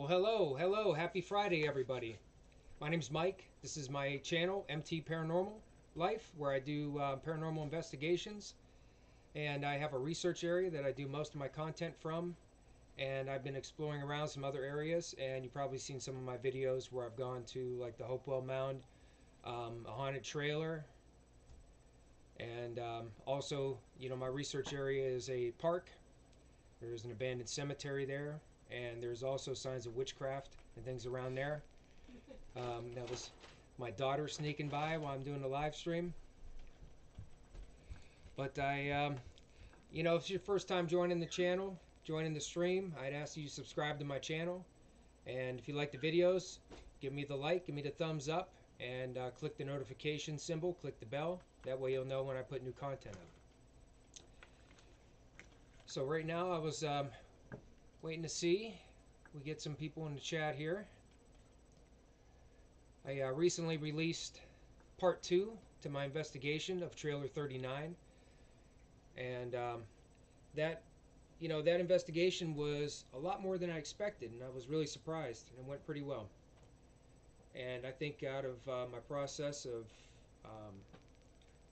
Well, hello, happy Friday, everybody. My name's Mike. This is my channel, MT Paranormal Life, where I do paranormal investigations, and I have a research area that I do most of my content from. And I've been exploring around some other areas, and you've probably seen some of my videos where I've gone to like the Hopewell Mound, a haunted trailer, and also, my research area is a park. There's an abandoned cemetery there, and there's also signs of witchcraft and things around there. That was my daughter sneaking by while I'm doing the live stream. But if it's your first time joining the channel, joining the stream, I'd ask you to subscribe to my channel. And if you like the videos, give me the like, give me the thumbs up, and click the notification symbol, click the bell. That way you'll know when I put new content up. So right now I was waiting to see we get some people in the chat here. I recently released part 2 to my investigation of Trailer 39, and that investigation was a lot more than I expected, and I was really surprised, and it went pretty well. And I think out of my process of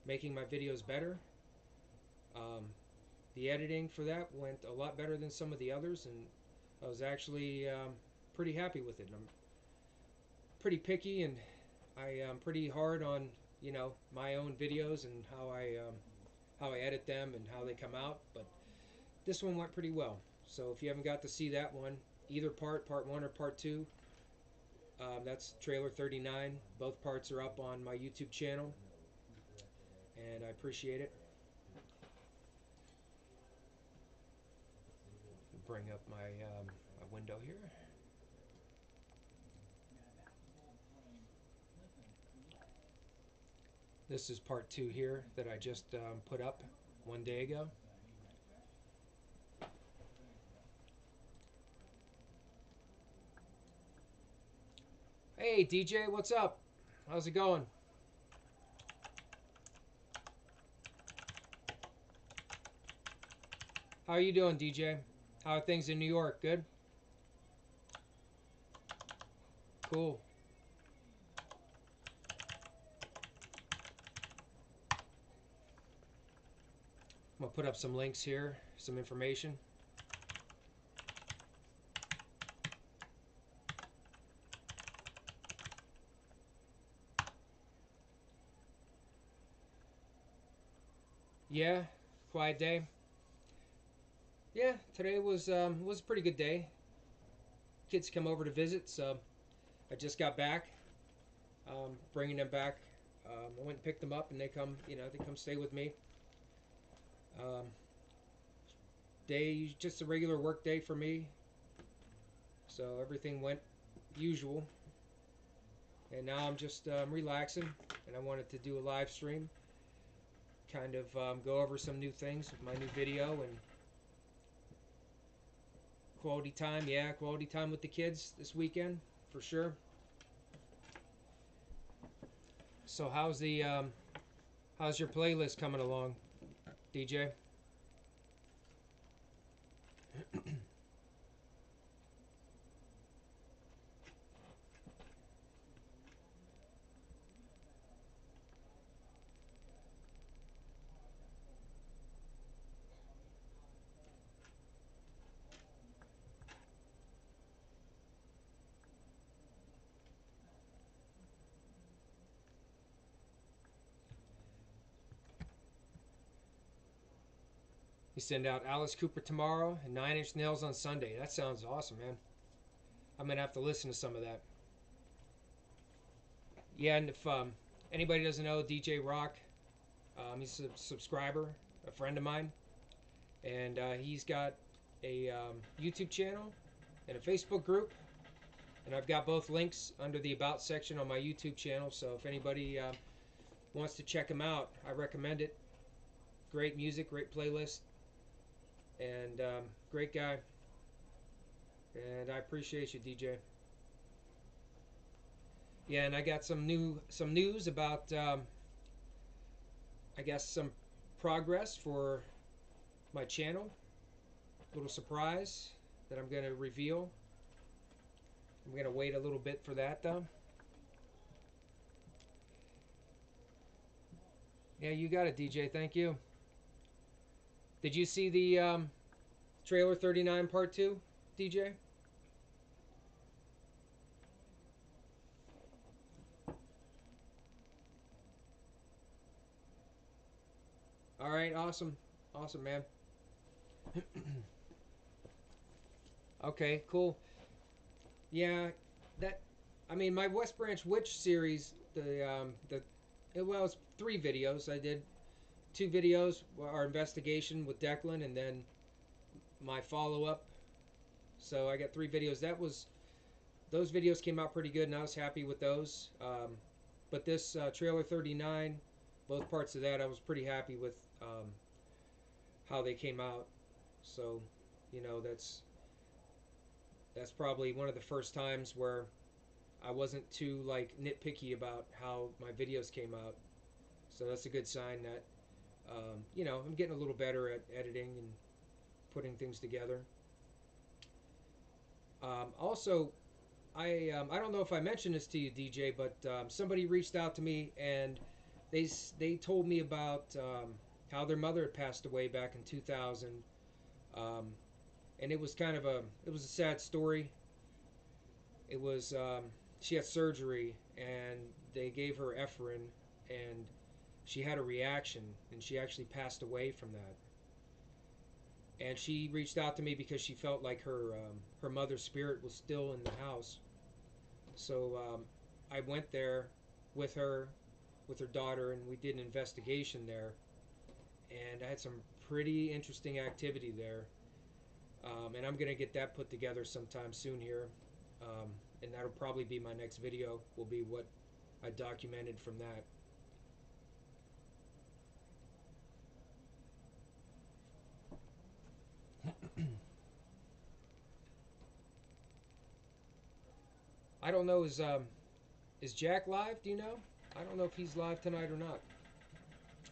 making my videos better, the editing for that went a lot better than some of the others, and I was actually pretty happy with it. I'm pretty picky, and I am pretty hard on my own videos and how I edit them and how they come out. But this one went pretty well. So if you haven't got to see that one, either part 1 or part 2, that's Trailer 39. Both parts are up on my YouTube channel, and I appreciate it. Bring up my window here. This is part 2 here that I just put up one day ago. Hey DJ, what's up? How's it going? How are you doing, DJ? How are things in New York? Good? Cool. I'm going to put up some links here, some information. Yeah, quiet day. Yeah, today was a pretty good day. Kids come over to visit, so I just got back, bringing them back. I went and picked them up, and they come stay with me. Day just a regular work day for me, so everything went usual. And now I'm just relaxing, and I wanted to do a live stream, kind of go over some new things with my new video and quality time. Yeah, quality time with the kids this weekend for sure. So how's your playlist coming along, DJ? You send out Alice Cooper tomorrow and 9 Inch Nails on Sunday. That sounds awesome, man. I'm gonna have to listen to some of that. Yeah, and if anybody doesn't know DJ Rock, he's a subscriber, a friend of mine, and he's got a YouTube channel and a Facebook group, and I've got both links under the About section on my YouTube channel. So if anybody wants to check him out, I recommend it. Great music, great playlist, and great guy. And I appreciate you, DJ. Yeah, and I got some news about I guess some progress for my channel. Little surprise that I'm going to reveal I'm gonna wait a little bit for that though. Yeah, you got it, DJ. Thank you. Did you see the trailer 39 part 2, DJ? All right, awesome. Awesome, man. Okay, cool. Yeah, that I mean my West Branch Witch series, well, it's 3 videos. I did 2 videos, our investigation with Declan, and then my follow up. So I got 3 videos. Those videos came out pretty good, and I was happy with those. But this trailer 39, both parts of that, I was pretty happy with how they came out. So, you know, that's probably one of the first times where I wasn't too like nitpicky about how my videos came out. So that's a good sign that you know, I'm getting a little better at editing and putting things together. Also, I don't know if I mentioned this to you, DJ, but somebody reached out to me and they told me about how their mother had passed away back in 2000, um, and it was a sad story. It was she had surgery and they gave her Ephrin, and she had a reaction and she actually passed away from that. And she reached out to me because she felt like her mother's spirit was still in the house. So I went there with her with her daughter, and we did an investigation there. And I had some pretty interesting activity there. And I'm gonna get that put together sometime soon here. And that'll probably be my next video. Will be what I documented from that. I don't know. Is Jack live? Do you know? I don't know if he's live tonight or not.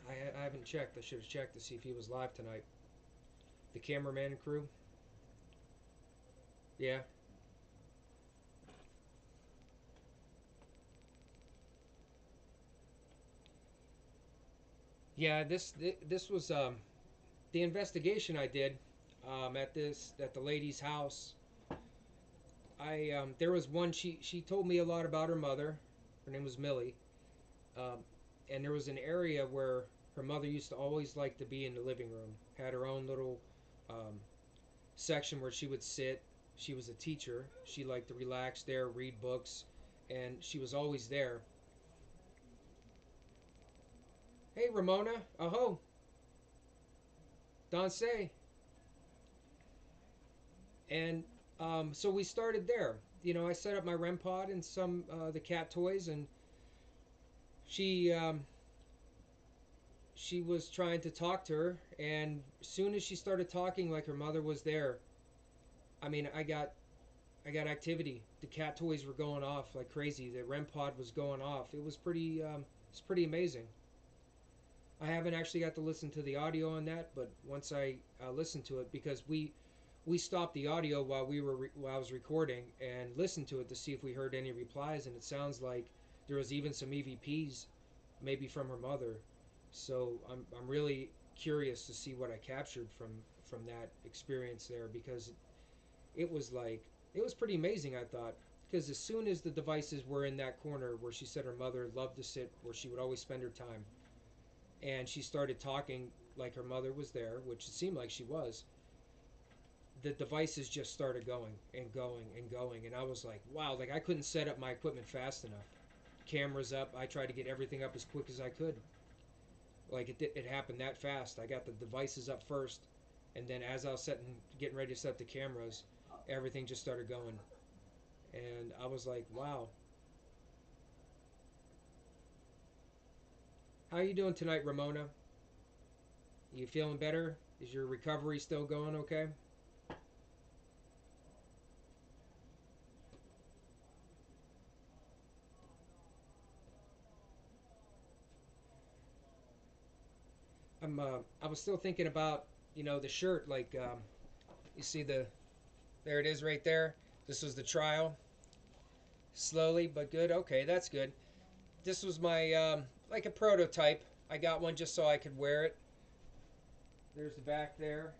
I haven't checked. I should have checked to see if he was live tonight. The cameraman and crew. Yeah. Yeah. This was the investigation I did at the lady's house. I there was one. She told me a lot about her mother. Her name was Millie. Um, and there was an area where her mother used to always like to be in the living room. Had her own little um, section where she would sit. She was a teacher. She liked to relax there, read books, and she was always there. Hey, Ramona. Aho. Danse. And so we started there. You know, I set up my REM pod and some the cat toys, and she she was trying to talk to her. And as soon as she started talking, like her mother was there, I mean, I got activity. The cat toys were going off like crazy. The REM pod was going off. It's pretty amazing. I haven't actually got to listen to the audio on that, but once I listen to it, because we stopped the audio while while I was recording and listened to it to see if we heard any replies, and it sounds like there was even some EVPs, maybe from her mother. So I'm really curious to see what I captured from that experience there, because it was like it was pretty amazing. I thought, because as soon as the devices were in that corner where she said her mother loved to sit, where she would always spend her time, and she started talking like her mother was there, which it seemed like she was, the devices just started going and going and going, and I was like, wow, like I couldn't set up my equipment fast enough. Cameras up, I tried to get everything up as quick as I could. Like it happened that fast. I got the devices up first, and then as I was getting ready to set the cameras, everything just started going, and I was like, wow. How you doing tonight, Ramona? You feeling better? Is your recovery still going okay? I was still thinking about, you know, the shirt. Like, you see there it is right there. This was the trial. Slowly but good. Okay, that's good. This was my like a prototype. I got one just so I could wear it. There's the back there,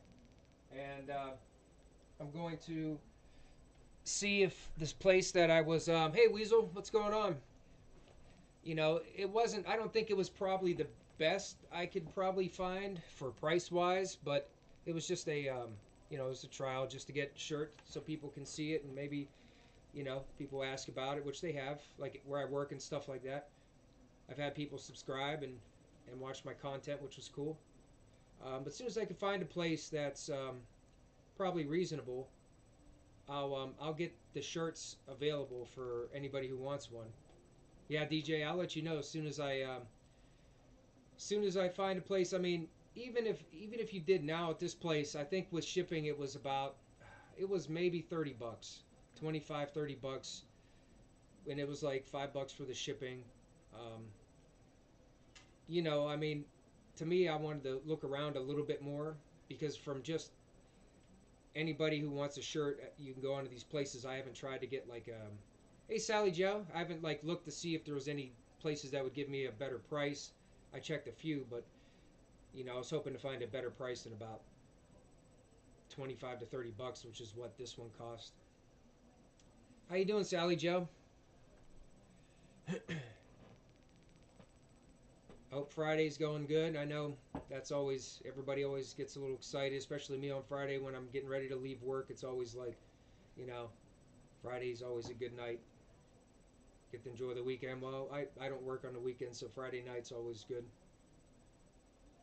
and I'm going to see if this place that I was. Hey Weasel, what's going on? You know, it wasn't. I don't think it was probably the best I could probably find for price wise, but it was just a you know, it was a trial just to get shirt so people can see it and maybe you know people ask about it, which they have, like where I work and stuff like that. I've had people subscribe and watch my content, which was cool. But as soon as I can find a place that's probably reasonable, I'll get the shirts available for anybody who wants one. Yeah, DJ, I'll let you know as soon as I find a place. I mean, even if you did now at this place, I think with shipping it was maybe 30 bucks, 25 30 bucks, and it was like 5 bucks for the shipping. Um, you know, I mean, to me, I wanted to look around a little bit more because from just anybody who wants a shirt, you can go onto these places. I haven't tried to get like, hey Sally Joe, I haven't like looked to see if there was any places that would give me a better price. I checked a few, but you know, I was hoping to find a better price than about 25 to 30 bucks, which is what this one cost. How you doing, Sally Joe? Hope Friday's going good. I know that's always everybody always gets a little excited, especially me on Friday when I'm getting ready to leave work. It's always like, you know, Friday's always a good night. Get to enjoy the weekend. Well, I don't work on the weekend, so Friday night's always good.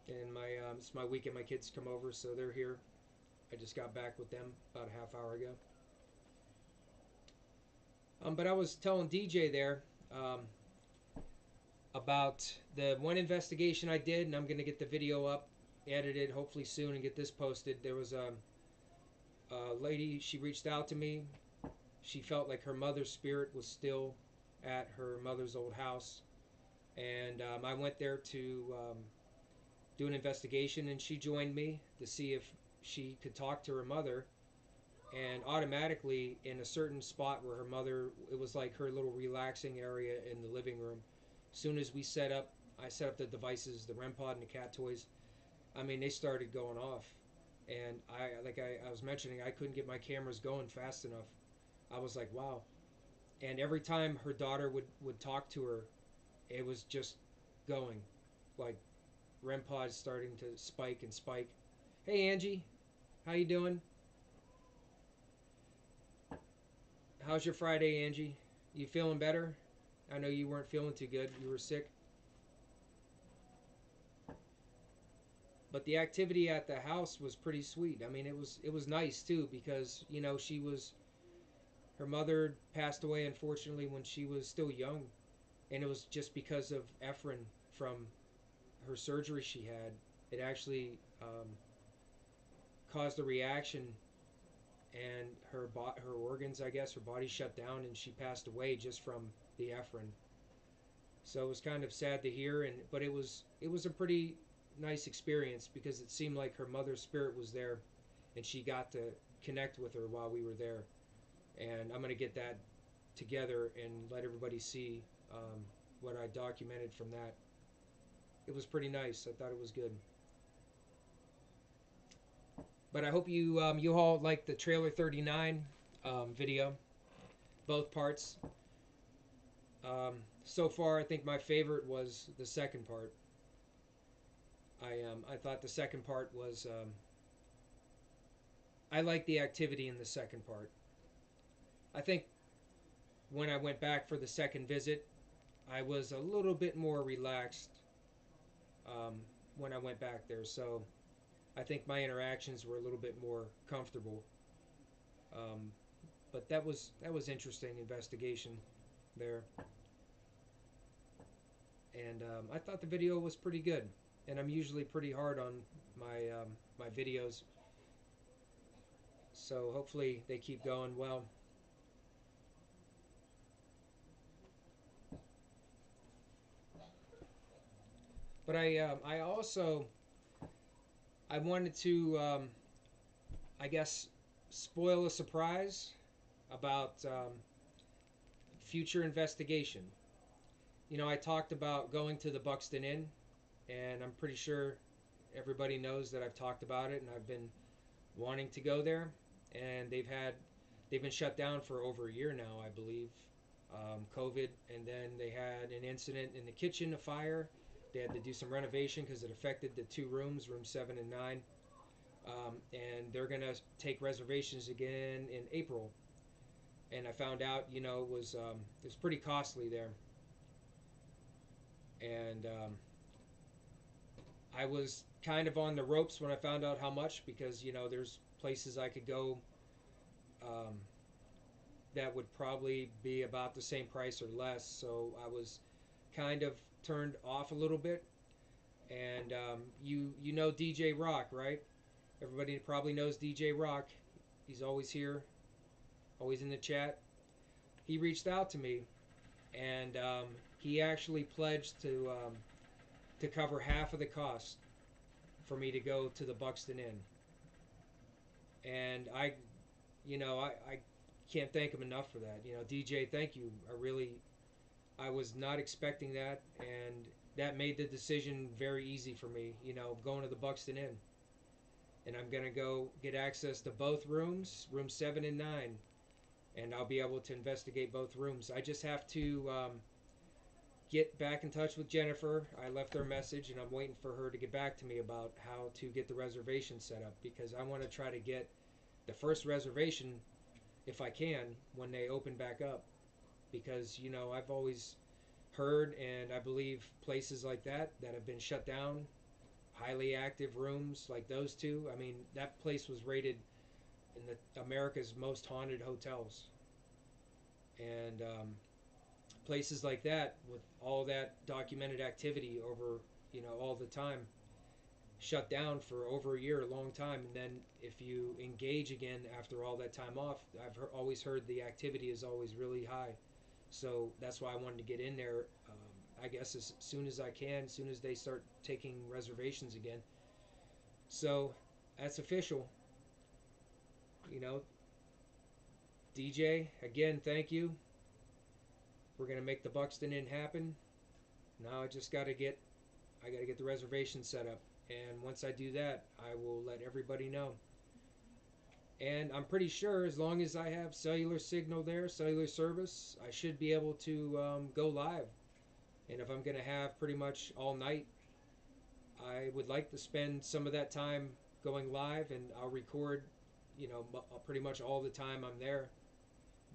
And it's my weekend. My kids come over, so they're here. I just got back with them about a half hour ago. But I was telling DJ there about the one investigation I did, and I'm going to get the video up, edited hopefully soon, and get this posted. There was a lady, she reached out to me. She felt like her mother's spirit was still at her mother's old house, and I went there to do an investigation, and she joined me to see if she could talk to her mother. And automatically, in a certain spot where her mother, it was like her little relaxing area in the living room. As soon as I set up the devices, the REM pod and the cat toys. I mean, they started going off, and I was mentioning, I couldn't get my cameras going fast enough. I was like, wow. And every time her daughter would talk to her, it was just going, like REM pods starting to spike and spike. Hey Angie, how you doing? How's your Friday, Angie? You feeling better? I know you weren't feeling too good. You were sick. But the activity at the house was pretty sweet. I mean, it was nice too because you know her mother passed away unfortunately when she was still young, and it was just because of Efren from her surgery she had. It actually caused a reaction, and her organs, I guess, her body shut down, and she passed away just from the Efren. So it was kind of sad to hear, but it was a pretty nice experience because it seemed like her mother's spirit was there, and she got to connect with her while we were there. And I'm gonna get that together and let everybody see what I documented from that. It was pretty nice. I thought it was good. But I hope you all like the trailer 39 video, both parts. So far, I think my favorite was the second part. I thought the second part was I liked the activity in the second part. I think when I went back for the second visit, I was a little bit more relaxed um, when I went back there. So I think my interactions were a little bit more comfortable. Um, but that was interesting investigation there, and I thought the video was pretty good. And I'm usually pretty hard on my videos, so hopefully they keep going well. But I also I wanted to I guess spoil a surprise about future investigation. You know, I talked about going to the Buxton Inn, and I'm pretty sure everybody knows that I've talked about it, and I've been wanting to go there. And they've been shut down for over a year now, I believe. COVID, and then they had an incident in the kitchen, a fire. They had to do some renovation because it affected the two rooms, room 7 and 9. And they're gonna take reservations again in April. And I found out, you know, it was pretty costly there, and I was kind of on the ropes when I found out how much, because you know there's places I could go um, that would probably be about the same price or less. So I was kind of turned off a little bit. And you know DJ Rock, right? Everybody probably knows DJ Rock. He's always here, always in the chat. He reached out to me, and he actually pledged to cover half of the cost for me to go to the Buxton Inn. And I can't thank him enough for that. You know, DJ, thank you. I was not expecting that, and that made the decision very easy for me. You know, going to the Buxton Inn, and I'm gonna go get access to both rooms, room 7 and 9, and I'll be able to investigate both rooms. I just have to get back in touch with Jennifer. I left her a message, and I'm waiting for her to get back to me about how to get the reservation set up, because I want to try to get the first reservation if I can when they open back up, because you know I've always heard, and I believe places like that have been shut down, highly active rooms like those two. I mean, that place was rated in the America's most haunted hotels, and places like that with all that documented activity over, you know, all the time, shut down for over a year, a long time. And then if you engage again after all that time off, always heard the activity is always really high. So that's why I wanted to get in there, I guess as soon as I can, as soon as they start taking reservations again. So that's official. You know, DJ, again, thank you. We're gonna make the Buxton Inn happen. Now I gotta get the reservation set up, and once I do that, I will let everybody know. And I'm pretty sure as long as I have cellular signal there, cellular service, I should be able to go live. And if I'm gonna have pretty much all night, I would like to spend some of that time going live, and I'll record, you know, pretty much all the time I'm there.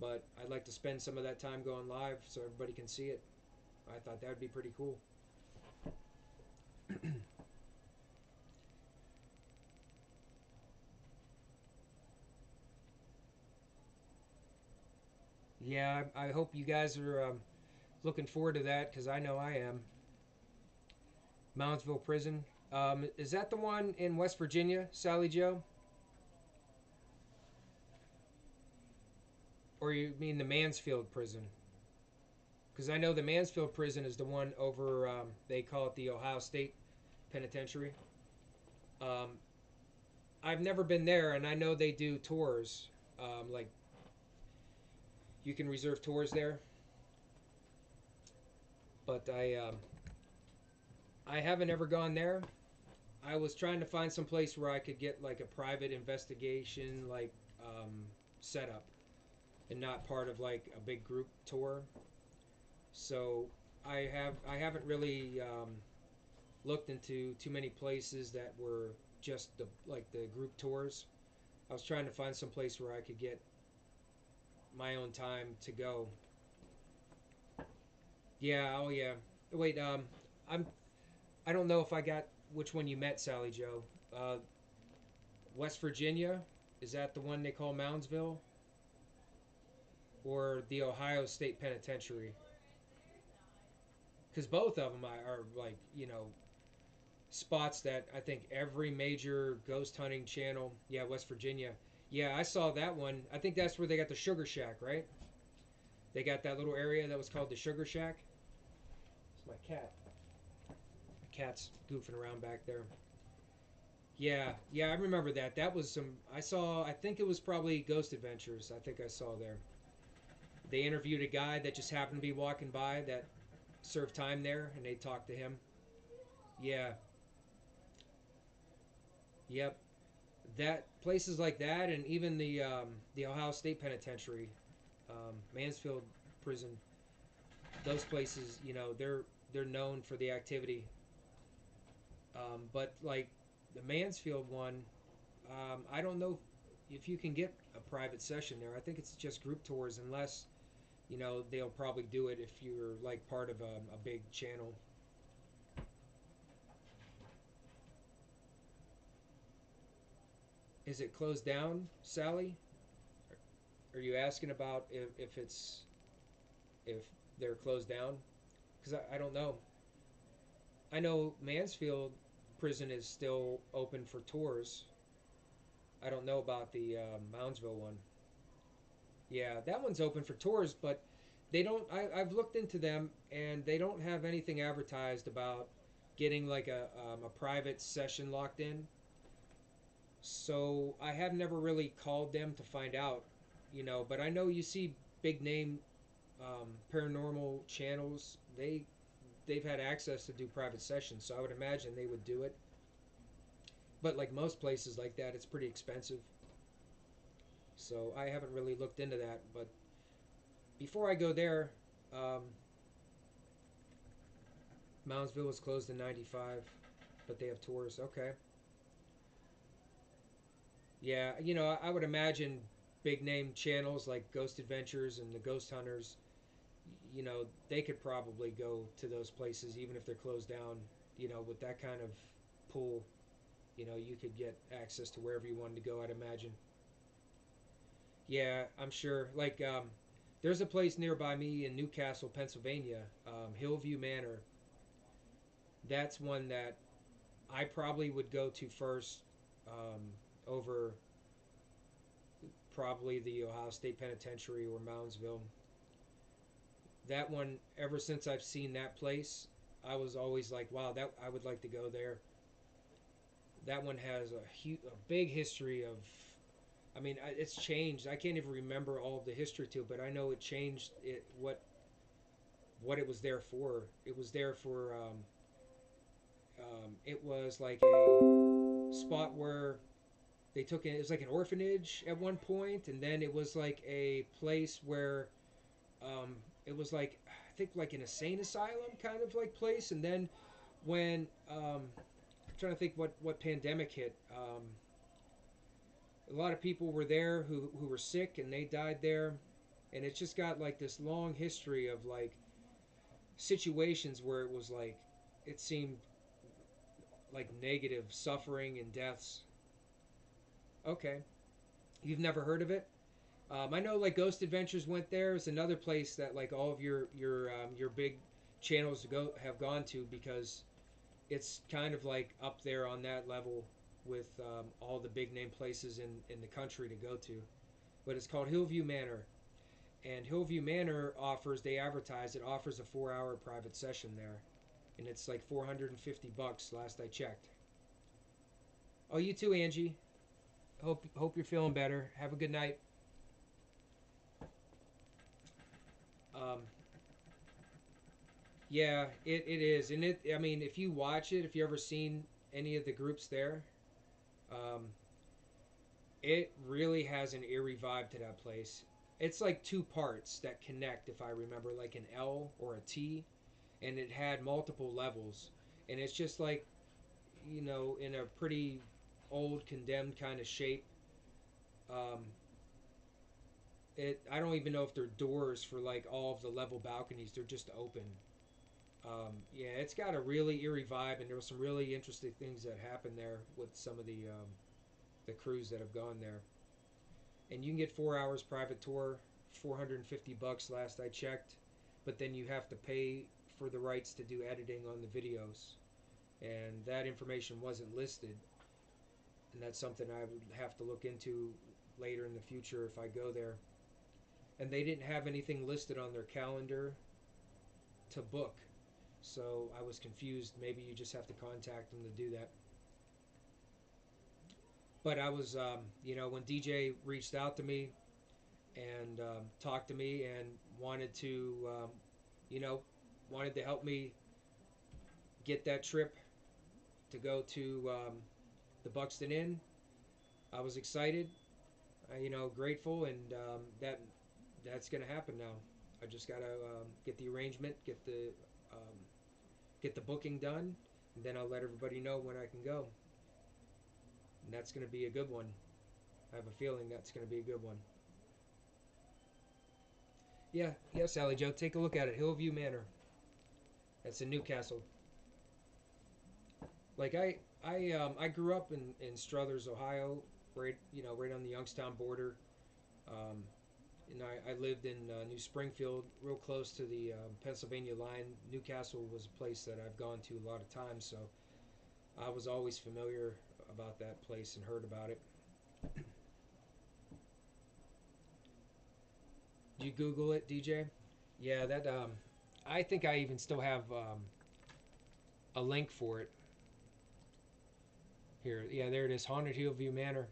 But I'd like to spend some of that time going live so everybody can see it. I thought that would be pretty cool. Yeah, I hope you guys are looking forward to that, because I know I am. Moundsville Prison. Is that the one in West Virginia, Sally Joe? Or you mean the Mansfield Prison? Because I know the Mansfield Prison is the one over, they call it the Ohio State Penitentiary. Um, I've never been there, and I know they do tours. Like, you can reserve tours there. But I haven't ever gone there. I was trying to find some place where I could get like a private investigation, like setup, and not part of like a big group tour. So I haven't really looked into too many places that were just the group tours. I was trying to find some place where I could get my own time to go. Yeah, oh yeah. Wait, I'm I don't know if I got which one you met, Sally Joe. Uh, West Virginia, is that the one they call Moundsville, or the Ohio State Penitentiary? Because both of them are like, you know, spots that I think every major ghost hunting channel. Yeah, West Virginia. Yeah, I saw that one. I think that's where they got the Sugar Shack, right? They got that little area that was called the Sugar Shack. It's my cat. My cat's goofing around back there. Yeah, yeah, I remember that. That was some. I saw. I think it was probably Ghost Adventures. I think I saw there. They interviewed a guy that just happened to be walking by that served time there, and they talked to him. Yeah, yep. That places like that, and even the Ohio State Penitentiary, Mansfield Prison, those places, you know, they're known for the activity. But like the Mansfield one, I don't know if you can get a private session there. I think it's just group tours, unless you know they'll probably do it if you're like part of a big channel. Is it closed down, Sally? Are you asking about if it's if they're closed down? Because I don't know. I know Mansfield prison is still open for tours. I don't know about the Moundsville one. Yeah, that one's open for tours, but they don't. I've looked into them, and they don't have anything advertised about getting like a private session locked in. So I have never really called them to find out, you know. But I know you see big name paranormal channels. They've had access to do private sessions, so I would imagine they would do it. But like most places like that, it's pretty expensive. So I haven't really looked into that. But before I go there, um, Moundsville was closed in '95, but they have tours. Okay. Yeah, you know, I would imagine big name channels like Ghost Adventures and the Ghost Hunters, you know, they could probably go to those places even if they're closed down. You know, with that kind of pull, you know, you could get access to wherever you wanted to go, I'd imagine. Yeah, I'm sure. Like, there's a place nearby me in Newcastle, Pennsylvania, Hillview Manor. That's one that I probably would go to first, over probably the Ohio State Penitentiary or Moundsville. That one, ever since I've seen that place, I was always like, wow, that I would like to go there. That one has a big history of. I mean, it's changed. I can't even remember all of the history to it, but I know it changed. What it was there for. It was there for. It was like a spot where they took it. It was like an orphanage at one point, and then it was like a place where um, it was like I think like an insane asylum kind of like place. And then when I'm trying to think what pandemic hit, a lot of people were there who were sick and they died there, and it's just got like this long history of like situations where it was like it seemed like negative suffering and deaths. Okay, you've never heard of it? I know like Ghost Adventures went there. It's another place that like all of your big channels go have gone to because it's kind of like up there on that level with all the big name places in the country to go to. But it's called Hillview Manor, and Hillview Manor offers they advertise it offers a 4 hour private session there, and it's like $450 last I checked. Oh, you too, Angie. Hope you're feeling better. Have a good night. Um, Yeah, it is, and it. I mean, if you watch it, if you ever seen any of the groups there, um, it really has an eerie vibe to that place. It's like two parts that connect, if I remember, like an L or a T, and it had multiple levels, and it's just like, you know, in a pretty old condemned kind of shape. Um, I don't even know if they're doors for like all of the level balconies. They're just open. Yeah, it's got a really eerie vibe, and there were some really interesting things that happened there with some of the crews that have gone there. And you can get 4 hours private tour, $450 last I checked, but then you have to pay for the rights to do editing on the videos, and that information wasn't listed, and that's something I would have to look into later in the future if I go there. And they didn't have anything listed on their calendar to book. So I was confused. Maybe you just have to contact them to do that. But I was, you know, when DJ reached out to me, and talked to me and wanted to, you know, wanted to help me get that trip to go to the Buxton Inn. I was excited, grateful, and that's gonna happen now. I just gotta get the arrangement, um, get the booking done, and then I'll let everybody know when I can go. And that's gonna be a good one. I have a feeling that's gonna be a good one. Yeah, yeah, Sally Joe, take a look at it. Hillview Manor. That's in Newcastle. Like I grew up in Struthers, Ohio, right on the Youngstown border. Um, and I lived in New Springfield, real close to the Pennsylvania line. Newcastle was a place that I've gone to a lot of times, so I was always familiar about that place and heard about it. Did you Google it, DJ? Yeah, that I think I even still have a link for it here. Yeah, there it is, Haunted Hillview Manor.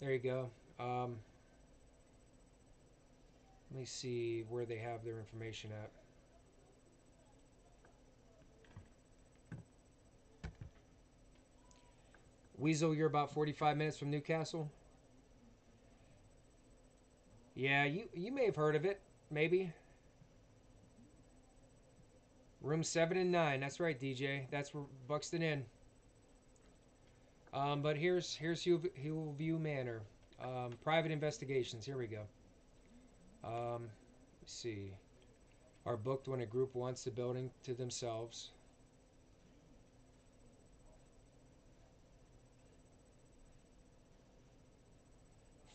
There you go. Let me see where they have their information at. Weasel, you're about 45 minutes from Newcastle. Yeah, you may have heard of it, maybe. Room 7 and 9. That's right, DJ. That's where Buxton Inn. But here's Hillview Manor. Private investigations. Here we go. Let's see. Are booked when a group wants the building to themselves.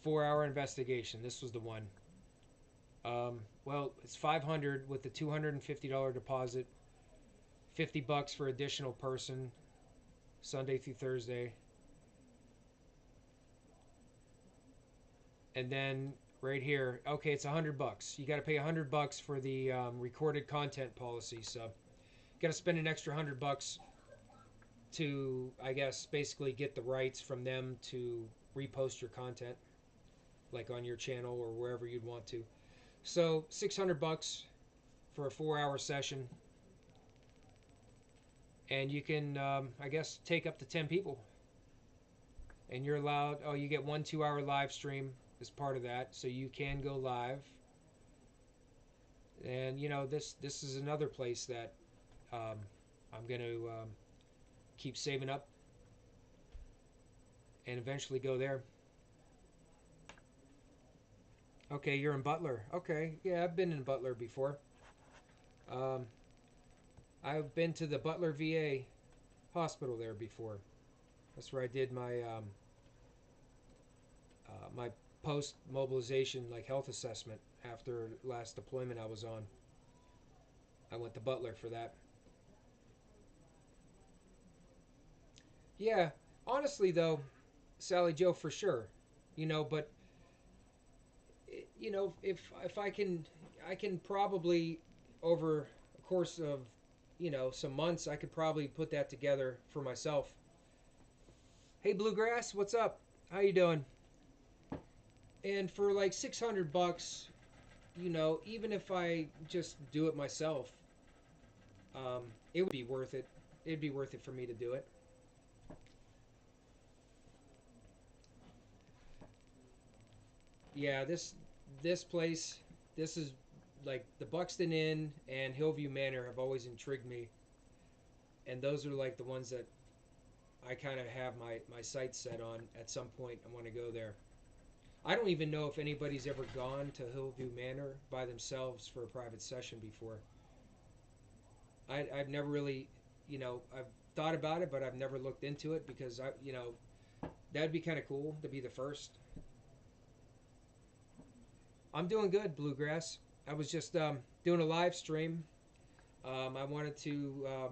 Four-hour investigation. This was the one. Well, it's 500 with the $250 deposit. $50 for additional person. Sunday through Thursday. And then right here, okay, it's $100. You got to pay $100 for the recorded content policy. So, you got to spend an extra $100 to, I guess, basically get the rights from them to repost your content, like on your channel or wherever you'd want to. So, $600 for a 4-hour session, and you can, I guess, take up to 10 people. And you're allowed. Oh, you get 1 2-hour live stream as part of that, so you can go live. And this is another place that I'm going to keep saving up and eventually go there. Okay, you're in Butler. Okay, yeah, I've been in Butler before. Um, I've been to the Butler VA hospital there before. That's where I did my post mobilization like health assessment after last deployment I was on. I went to Butler for that. Yeah, honestly though, Sally Joe for sure. But if I can probably over a course of some months I could probably put that together for myself. Hey Bluegrass, what's up? How you doing? And for like $600, even if I just do it myself, it would be worth it. It'd be worth it for me to do it. Yeah, this place, this is like the Buxton Inn and Hillview Manor have always intrigued me, and those are like the ones that I kind of have my sights set on. At some point, I want to go there. I don't even know if anybody's ever gone to Hillview Manor by themselves for a private session before. I've never really, I've thought about it, but I've never looked into it because that'd be kind of cool to be the first. I'm doing good, Bluegrass. I was just doing a live stream. I wanted to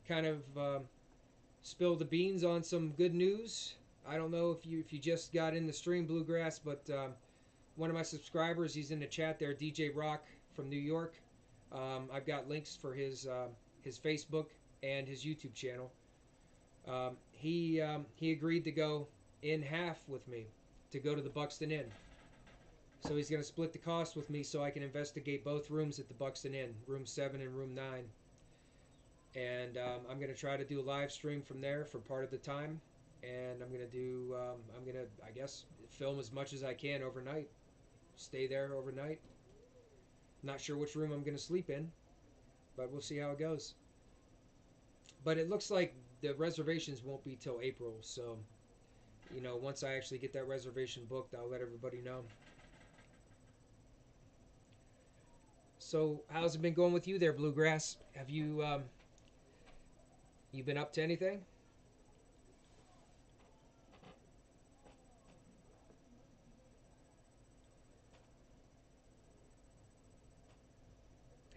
kind of spill the beans on some good news. I don't know if you just got in the stream, Bluegrass, but one of my subscribers, he's in the chat there, DJ Rock from New York. I've got links for his Facebook and his YouTube channel. He agreed to go in half with me to go to the Buxton Inn. So he's going to split the cost with me so I can investigate both rooms at the Buxton Inn, room 7 and room 9. And I'm going to try to do a live stream from there for part of the time. And I'm going to I guess, film as much as I can overnight. Stay there overnight. Not sure which room I'm going to sleep in, but we'll see how it goes. But it looks like the reservations won't be till April, so, you know, once I actually get that reservation booked, I'll let everybody know. So, how's it been going with you there, Bluegrass? Have you, you been up to anything?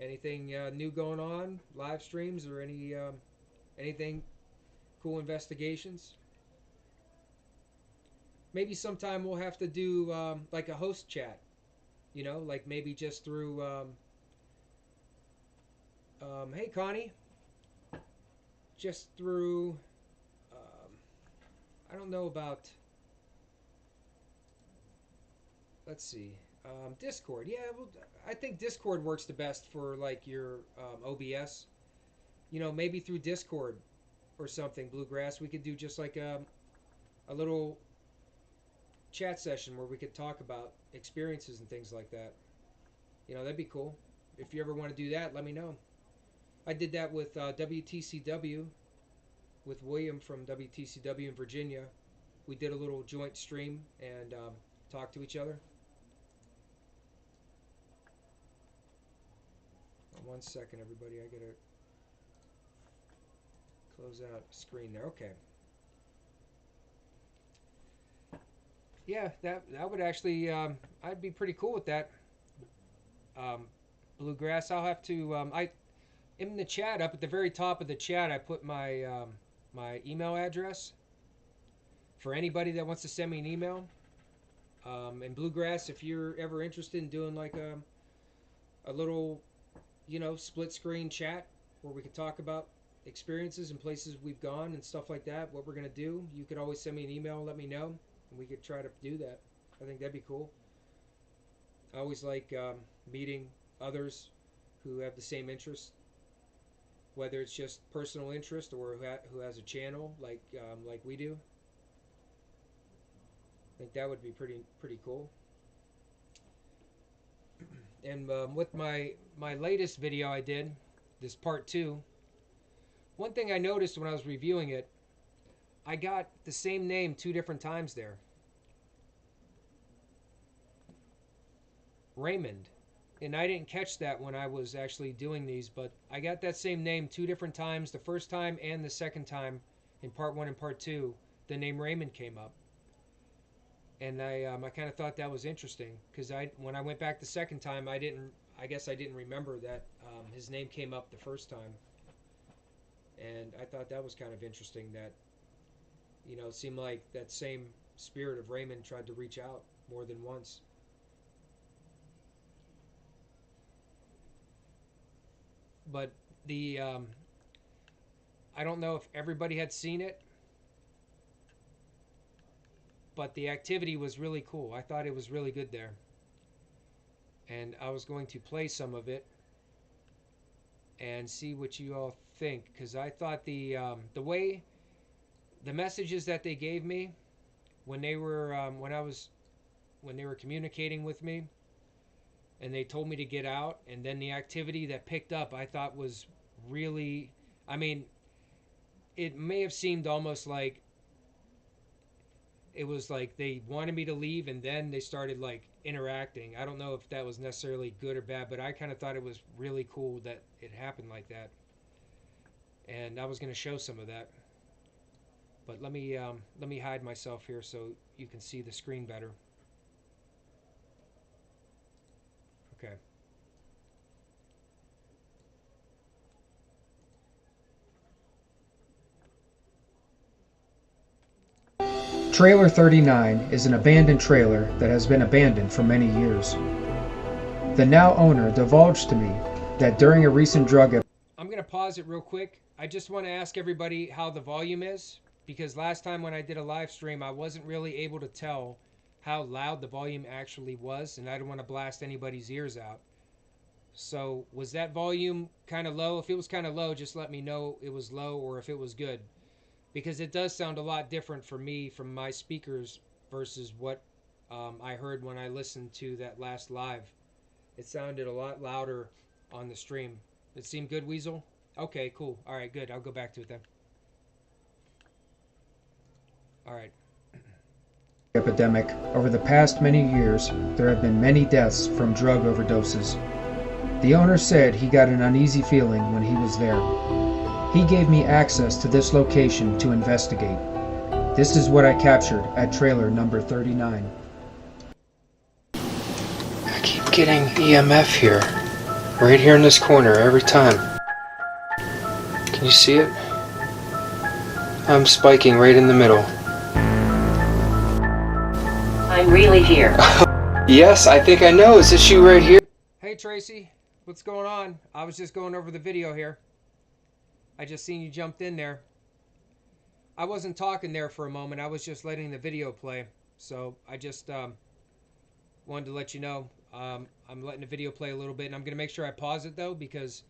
Anything new going on? Live streams or anything cool investigations? Maybe sometime we'll have to do like a host chat. You know, like maybe just through. Hey, Connie. Just through. I don't know about. Let's see. Discord. Yeah, well, I think Discord works the best for like your OBS. You know, maybe through Discord or something, Bluegrass. We could do just like a little chat session where we could talk about experiences and things like that. You know, that'd be cool. If you ever want to do that, let me know. I did that with WTCW, with William from WTCW in Virginia. We did a little joint stream and talked to each other. One second, everybody. I gotta close out the screen there. Okay. Yeah, that would actually, I'd be pretty cool with that. Bluegrass. I'll have to. In the chat, up at the very top of the chat, I put my my email address for anybody that wants to send me an email. And Bluegrass, if you're ever interested in doing like a little, you know, split screen chat where we could talk about experiences and places we've gone and stuff like that, what we're going to do, you could always send me an email and let me know, and we could try to do that. I think that'd be cool. I always like meeting others who have the same interests, whether it's just personal interest or who has a channel like we do. I think that would be pretty cool. And with my latest video I did, this part 2, one thing I noticed when I was reviewing it, I got the same name 2 different times there. Raymond. And I didn't catch that when I was actually doing these, but I got that same name 2 different times. The first time and the second time in part 1 and part 2, the name Raymond came up. And I kind of thought that was interesting because when I went back the second time, I guess I didn't remember that his name came up the first time. And I thought that was kind of interesting that, you know, it seemed like that same spirit of Raymond tried to reach out more than once. But the I don't know if everybody had seen it, but the activity was really cool. I thought it was really good there. And I was going to play some of it and see what you all think, because I thought the way the messages that they gave me when they were when they were communicating with me and they told me to get out, and then the activity that picked up, I thought was really, I mean, it may have seemed almost like it was like they wanted me to leave and then they started like interacting. I don't know if that was necessarily good or bad, but I kind of thought it was really cool that it happened like that. And I was going to show some of that. But let me hide myself here so you can see the screen better. Okay. Trailer 39 is an abandoned trailer that has been abandoned for many years. The now owner divulged to me that during a recent drug... I'm going to pause it real quick. I just want to ask everybody how the volume is, because last time when I did a live stream, I wasn't really able to tell how loud the volume actually was, and I don't want to blast anybody's ears out. So was that volume kind of low? If it was kind of low, just let me know it was low or if it was good, because it does sound a lot different for me from my speakers versus what I heard when I listened to that last live. It sounded a lot louder on the stream. It seemed good, Weasel? Okay, cool. All right, good. I'll go back to it then. All right. Epidemic. Over the past many years, there have been many deaths from drug overdoses. The owner said he got an uneasy feeling when he was there. He gave me access to this location to investigate. This is what I captured at trailer number 39. I keep getting EMF here. Right here in this corner every time. Can you see it? I'm spiking right in the middle. I'm really here. Yes, I think I know. Is this you right here? Hey Tracy, what's going on? I was just going over the video here. I just seen you jumped in there. I wasn't talking there for a moment. I was just letting the video play. So I just wanted to let you know. I'm letting the video play a little bit, and I'm going to make sure I pause it though, because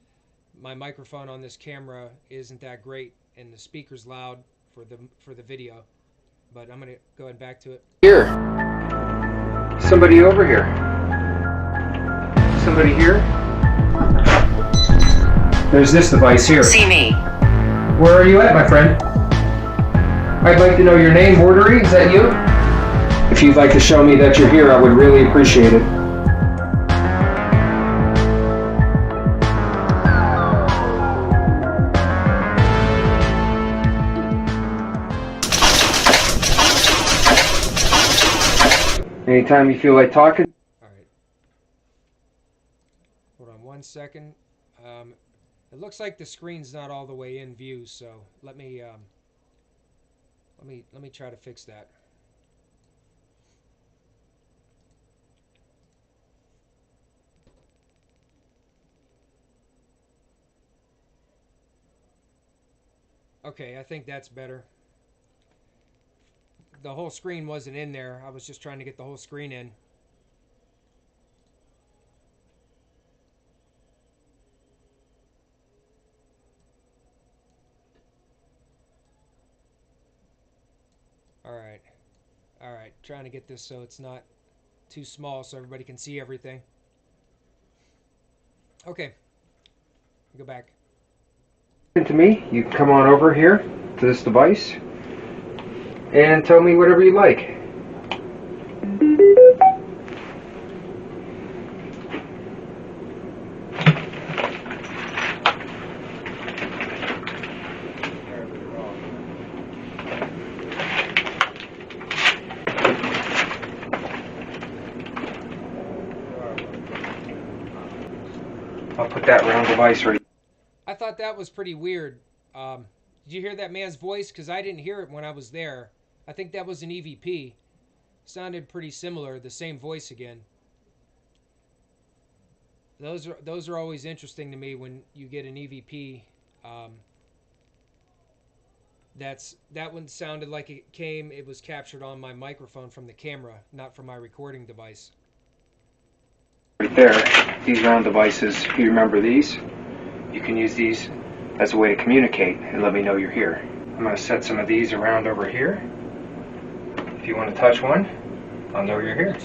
my microphone on this camera isn't that great, and the speaker's loud for the video. But I'm going to go ahead back to it. Here. Somebody over here. Somebody here. There's this device here. See me. Where are you at, my friend? I'd like to know your name, Mordery. Is that you? If you'd like to show me that you're here, I would really appreciate it. Anytime you feel like talking. All right. Hold on 1 second. It looks like the screen's not all the way in view, so let me try to fix that. Okay, I think that's better. The whole screen wasn't in there. I was just trying to get the whole screen in. All right, trying to get this so it's not too small so everybody can see everything. Okay, go back. To me, you can come on over here to this device and tell me whatever you like. I'll put that round device right. I thought that was pretty weird. Did you hear that man's voice? Because I didn't hear it when I was there. I think that was an EVP. Sounded pretty similar, the same voice again. Those are always interesting to me when you get an EVP. That one sounded like it was captured on my microphone from the camera, not from my recording device. Right there, these round devices, if you remember these, you can use these as a way to communicate and let me know you're here. I'm going to set some of these around over here. If you want to touch one, I'll know you're here.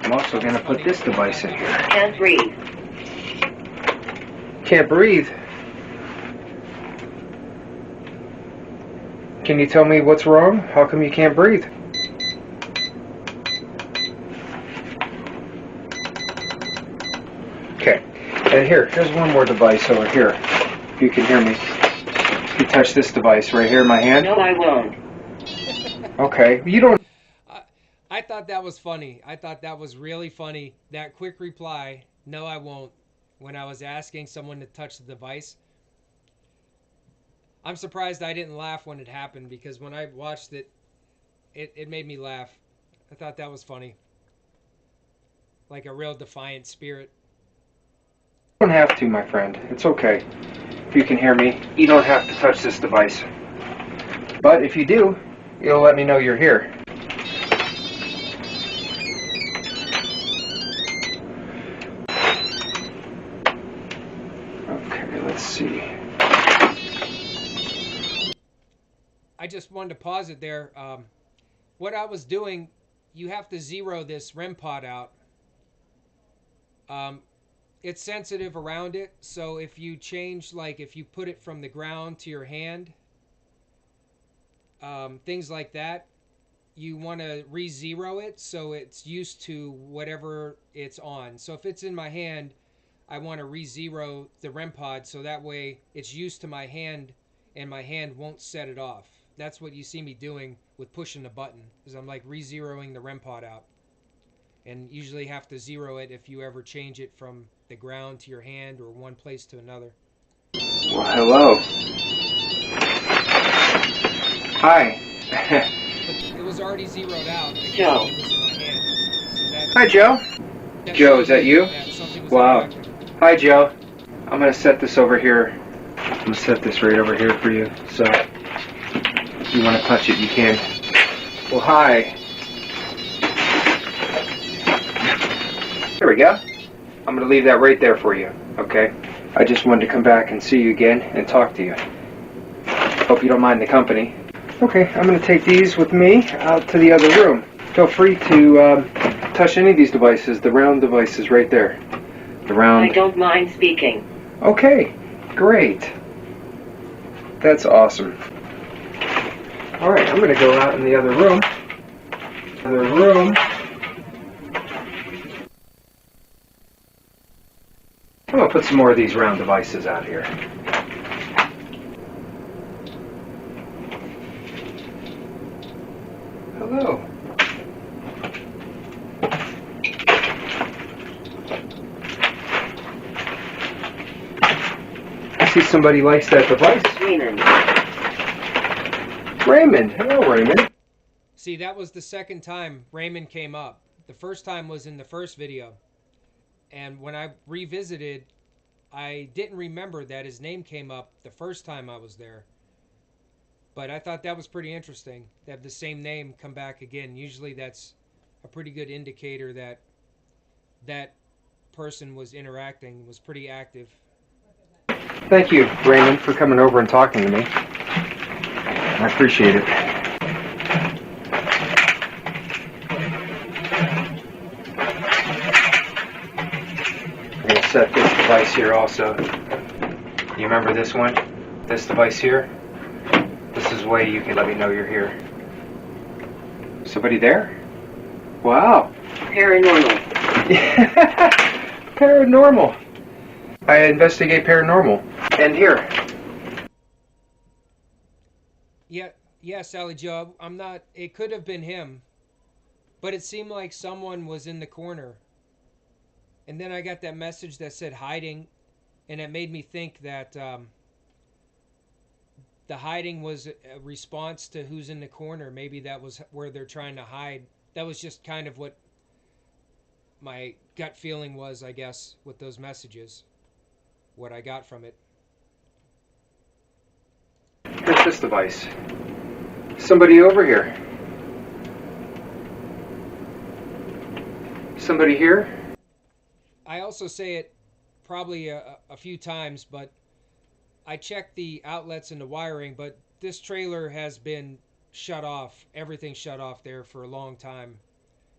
I'm also going to put this device in here. Can't breathe. Can't breathe? Can you tell me what's wrong? How come you can't breathe? Okay, and here's one more device over here. If you can hear me. You touch this device right here in my hand? No, I won't. Okay, you don't... I thought that was funny. I thought that was really funny. That quick reply, no, I won't, when I was asking someone to touch the device. I'm surprised I didn't laugh when it happened, because when I watched it, it made me laugh. I thought that was funny. Like a real defiant spirit. You don't have to, my friend. It's okay. if you can hear me, you don't have to touch this device. But if you do, it'll let me know you're here. Okay, let's see. I just wanted to pause it there. What I was doing, you have to zero this REM pod out. It's sensitive around it, so if you change, like if you put it from the ground to your hand, things like that, you want to re-zero it so it's used to whatever it's on. So if it's in my hand, I want to re-zero the REM pod so that way it's used to my hand and my hand won't set it off. That's what you see me doing with pushing the button, is I'm like re-zeroing the REM pod out. And usually have to zero it if you ever change it from the ground to your hand or one place to another. Well, hello. Hi. But it was already zeroed out. Joe. It was in my hand. So that, Hi, Joe. that Joe, is that showed you? that something was Wow. interacting. Hi, Joe. I'm going to set this over here. I'm going to set this right over here for you. So if you want to touch it, you can. Well, hi. There we go. I'm going to leave that right there for you, okay? I just wanted to come back and see you again and talk to you. Hope you don't mind the company. Okay, I'm going to take these with me out to the other room. Feel free to touch any of these devices, the round devices right there. The round. I don't mind speaking. Okay, great. That's awesome. All right, I'm going to go out in the other room. I'm going to put some more of these round devices out here. Hello. I see somebody likes that device. Raymond. Raymond. Hello, Raymond. See, that was the second time Raymond came up. The first time was in the first video. And when I revisited, I didn't remember that his name came up the first time I was there. But I thought that was pretty interesting, to have the same name come back again. Usually that's a pretty good indicator that that person was interacting, was pretty active. Thank you, Raymond, for coming over and talking to me. I appreciate it. I'm going to set this device here also. You remember this one? This device here? This is a way you can let me know you're here. Somebody there? Wow. Paranormal. Paranormal. I investigate paranormal. And here. Yeah, Sally Joe, I'm not, it could have been him, but it seemed like someone was in the corner. And then I got that message that said hiding, and it made me think that the hiding was a response to who's in the corner. Maybe that was where they're trying to hide. That was just kind of what my gut feeling was, I guess, with those messages. What I got from it. What's this device? Somebody over here. Somebody here? I also say it probably a few times, but I checked the outlets and the wiring, but this trailer has been shut off. Everything's shut off there for a long time.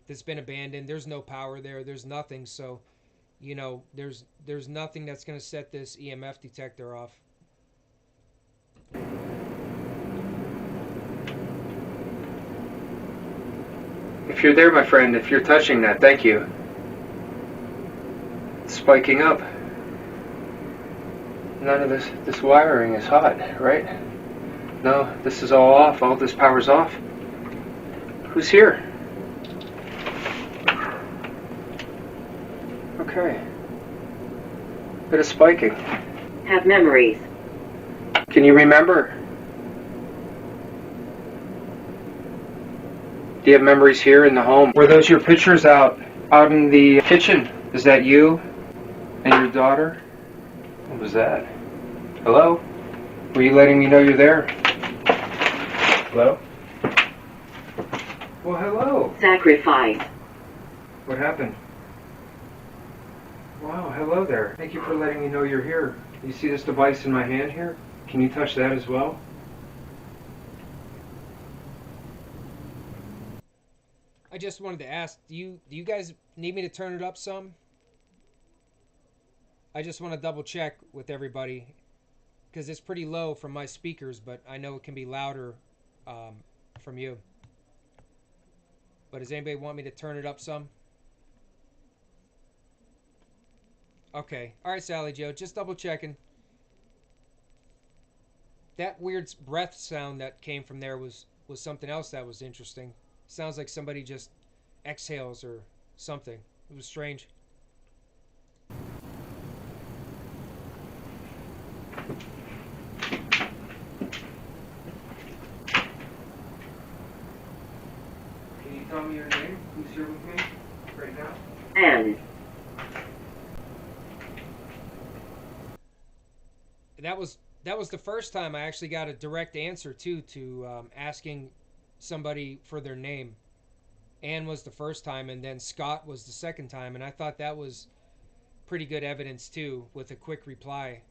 It's been abandoned. There's no power there. There's nothing. So, you know, there's nothing that's going to set this EMF detector off. If you're there, my friend, if you're touching that, thank you. It's spiking up. None of this wiring is hot, right? No, this is all off. All this power's off. Who's here? Okay. Bit of spiking. Have memories. Can you remember? Do you have memories here in the home? Were those your pictures out in the kitchen? Is that you and your daughter? What was that? Hello? Were you letting me know you're there? Hello? Well, hello. Sacrifice. What happened? Wow, hello there. Thank you for letting me know you're here. You see this device in my hand here? Can you touch that as well? I just wanted to ask, do you guys need me to turn it up some? I just want to double check with everybody because it's pretty low from my speakers, but I know it can be louder from you. But does anybody want me to turn it up some? Okay. All right, Sally Joe, just double checking. That weird breath sound that came from there was something else that was interesting. Sounds like somebody just exhales or something. It was strange. Can you tell me your name? Who's here with me right now? And That was the first time I actually got a direct answer to asking somebody for their name. Ann was the first time, and then Scott was the second time, and I thought that was pretty good evidence too, with a quick reply,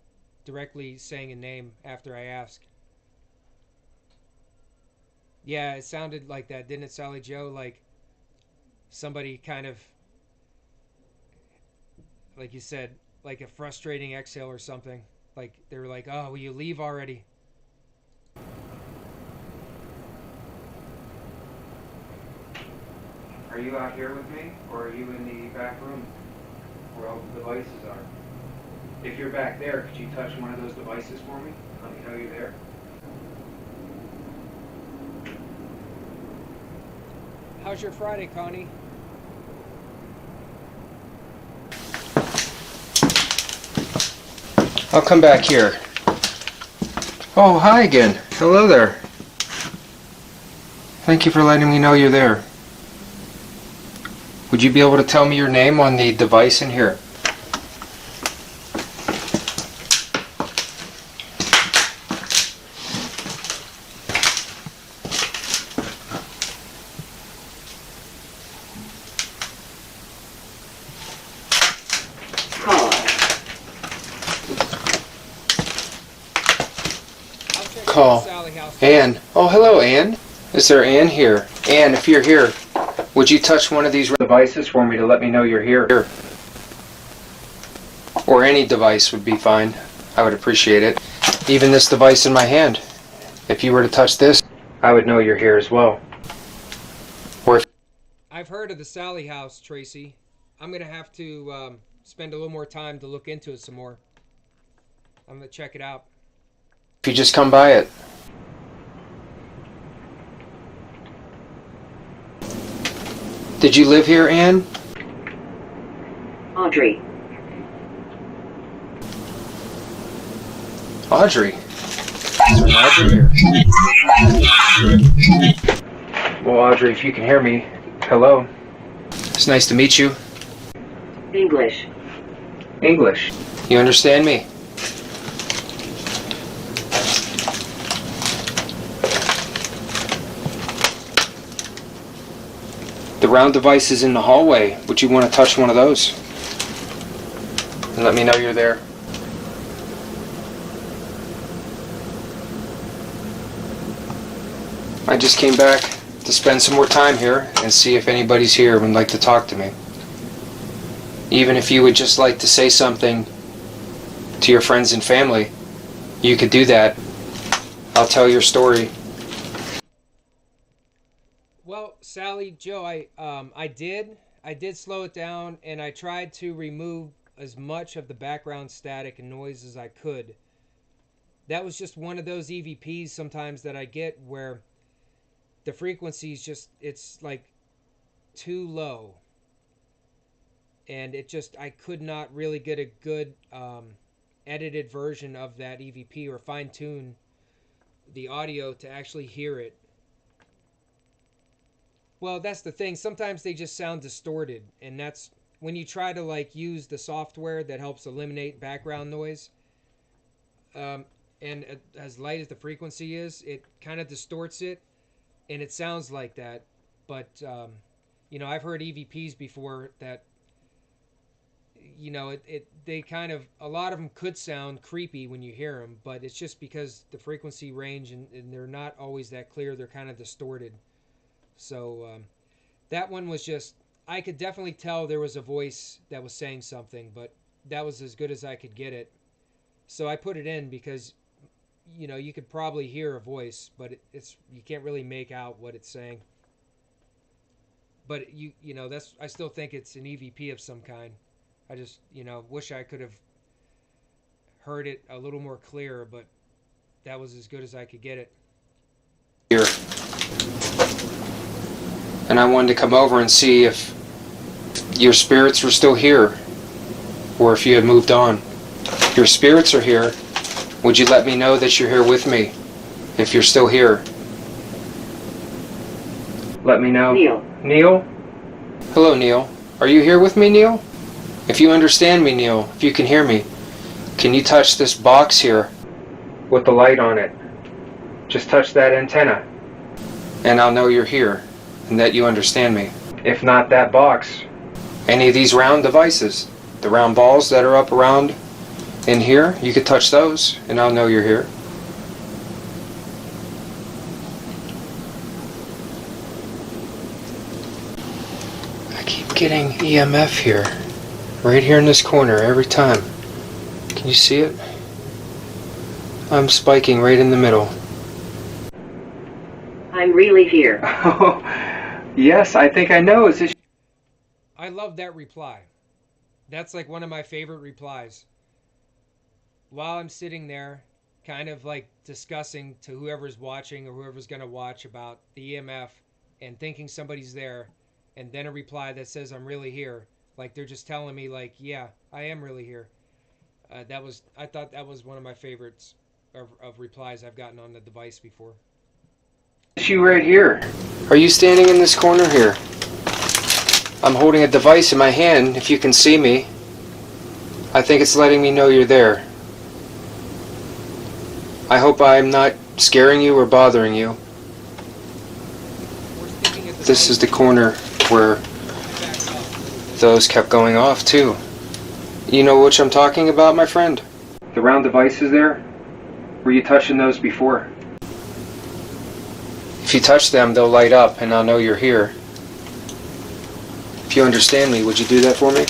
directly saying a name after I asked. Yeah, it sounded like that, didn't it, Sally Joe? Like somebody kind of, like you said, like a frustrating exhale or something. Like they were like, "Oh, will you leave already?" Are you out here with me, or are you in the back room where all the devices are? If you're back there, could you touch one of those devices for me? Let me know you're there. How's your Friday, Connie? I'll come back here. Oh, hi again. Hello there. Thank you for letting me know you're there. Would you be able to tell me your name on the device in here? call. I'll check Call. the Sally house. Ann. Oh, hello, Ann. Is there Ann here? Ann, if you're here, would you touch one of these devices for me to let me know you're here? Or any device would be fine. I would appreciate it. Even this device in my hand. If you were to touch this, I would know you're here as well. Or if I've heard of the Sally house, Tracy. I'm gonna have to spend a little more time to look into it some more. I'm gonna check it out. you just come by it. Did you live here, Ann? Audrey. Audrey. Is there an Audrey here? Well, Audrey, if you can hear me, hello. It's nice to meet you. English. English. You understand me? The round device is in the hallway. Would you want to touch one of those? And let me know you're there. I just came back to spend some more time here and see if anybody's here and would like to talk to me. Even if you would just like to say something to your friends and family, you could do that. I'll tell your story. Well, Sally Joe, I did slow it down, and I tried to remove as much of the background static and noise as I could. That was just one of those EVPs sometimes that I get where the frequency's just, it's like too low, and I could not really get a good edited version of that EVP or fine tune the audio to actually hear it. Well, that's the thing. Sometimes they just sound distorted, and that's when you try to like use the software that helps eliminate background noise. and as light as the frequency is, it kind of distorts it, and it sounds like that. But I've heard EVPs before that. They kind of, a lot of them could sound creepy when you hear them, but it's just because the frequency range and they're not always that clear. They're kind of distorted. So that one was just, I could definitely tell there was a voice that was saying something, but that was as good as I could get it. So I put it in because you could probably hear a voice, but it's you can't really make out what it's saying. But that's, I still think it's an EVP of some kind. I just wish I could have heard it a little more clear, but that was as good as I could get it. Here. And I wanted to come over and see if your spirits were still here, or if you had moved on. Your spirits are here. Would you let me know that you're here with me, if you're still here? Let me know. Neil. Neil? Hello, Neil. Are you here with me, Neil? If you understand me, Neil, if you can hear me, can you touch this box here with the light on it? Just touch that antenna, and I'll know you're here and that you understand me. If not that box, any of these round devices, the round balls that are up around in here, you could touch those and I'll know you're here. I keep getting EMF here, right here in this corner every time. Can you see it? I'm spiking right in the middle. I'm really here. Oh, yes, I think I know. Is this? I love that reply. That's like one of my favorite replies. While I'm sitting there, kind of like discussing to whoever's watching or whoever's going to watch about the EMF and thinking somebody's there, and then a reply that says I'm really here. Like they're just telling me like, yeah, I am really here. I thought that was one of my favorites of replies I've gotten on the device before. It's you right here. Are you standing in this corner here? I'm holding a device in my hand, if you can see me. I think it's letting me know you're there. I hope I'm not scaring you or bothering you. This is the corner where those kept going off too. You know which I'm talking about, my friend? The round devices there? Were you touching those before? If you touch them, they'll light up and I'll know you're here. If you understand me, would you do that for me?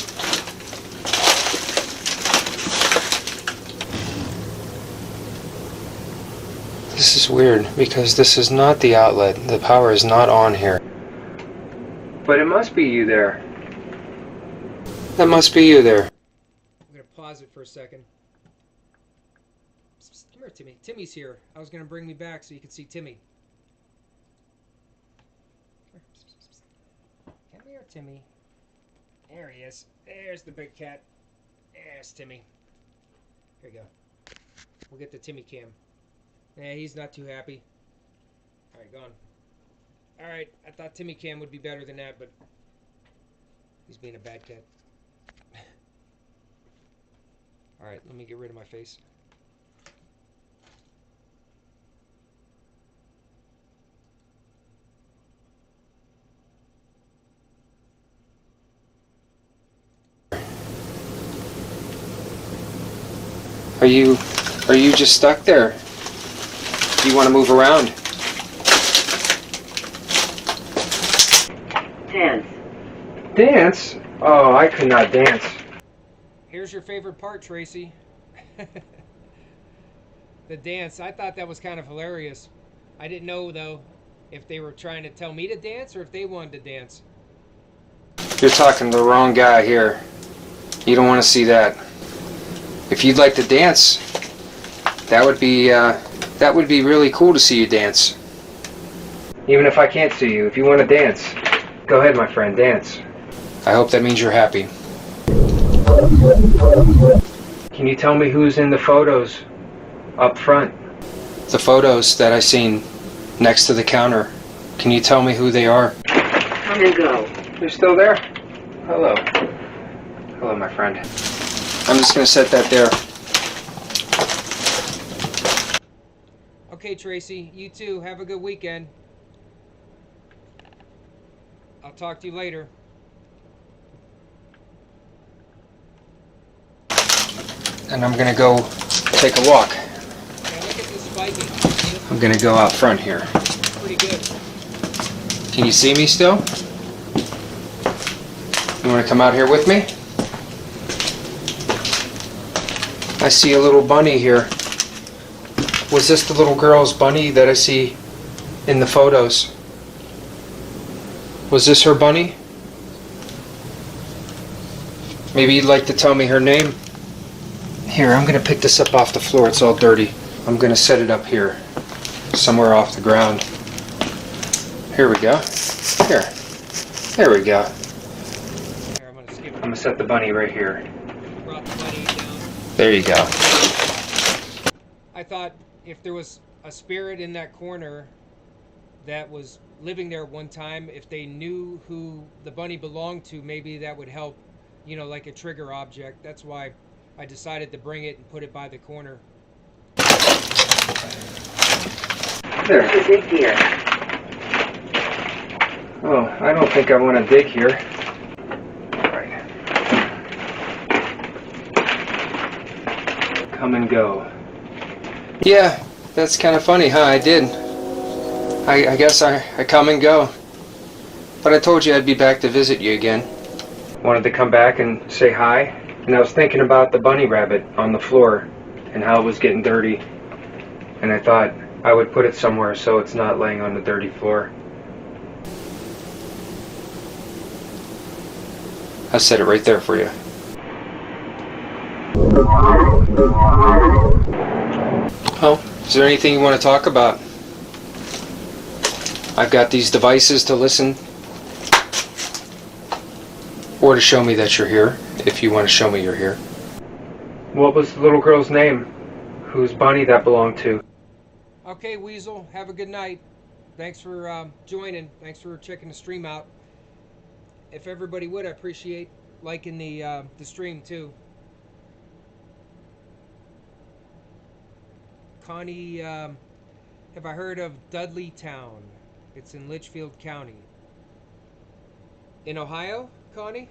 This is weird because this is not the outlet. The power is not on here. But it must be you there. That must be you there. I'm going to pause it for a second. Come here, Timmy. Timmy's here. I was going to bring me back so you could see Timmy. Come here, Timmy. There he is. There's the big cat. There's Timmy. Here you go. We'll get the Timmy cam. Yeah, he's not too happy. Alright, gone. Alright, I thought Timmy cam would be better than that, but he's being a bad cat. Alright, let me get rid of my face. Are you just stuck there? Do you want to move around? Dance. Dance? Oh, I could not dance. Here's your favorite part, Tracy. The dance. I thought that was kind of hilarious. I didn't know, though, if they were trying to tell me to dance or if they wanted to dance. You're talking to the wrong guy here. You don't want to see that. If you'd like to dance, that would be really cool to see you dance. Even if I can't see you, if you want to dance, go ahead, my friend, dance. I hope that means you're happy. Can you tell me who's in the photos up front? The photos that I seen next to the counter. Can you tell me who they are? Come and go. They're still there? Hello. Hello, my friend. I'm just going to set that there. Okay, Tracy, you too. Have a good weekend. I'll talk to you later. And I'm gonna go take a walk. Yeah, look at this spiking. I'm gonna go out front here. Pretty good. Can you see me still? You wanna come out here with me? I see a little bunny here. Was this the little girl's bunny that I see in the photos? Was this her bunny? Maybe you'd like to tell me her name? Here, I'm gonna pick this up off the floor. It's all dirty. I'm gonna set it up here, somewhere off the ground. Here we go. Here. There we go. Here, I'm gonna skip. I'm gonna set the bunny right here. Brought the bunny down. There you go. I thought if there was a spirit in that corner that was living there at one time, if they knew who the bunny belonged to, maybe that would help, you know, like a trigger object. That's why I decided to bring it and put it by the corner. There. To dig here. Oh, I don't think I want to dig here. Right. Come and go. Yeah, that's kind of funny, huh? I did. I guess I come and go. But I told you I'd be back to visit you again. Wanted to come back and say hi. And I was thinking about the bunny rabbit on the floor and how it was getting dirty. And I thought I would put it somewhere so it's not laying on the dirty floor. I'll set it right there for you. Oh, is there anything you want to talk about? I've got these devices to listen or to show me that you're here, if you want to show me you're here. What was the little girl's name? Whose bunny that belonged to? Okay, Weasel, have a good night. Thanks for joining. Thanks for checking the stream out. If everybody would, I appreciate liking the stream too. Connie, have I heard of Dudleytown? It's in Litchfield County. In Ohio, Connie?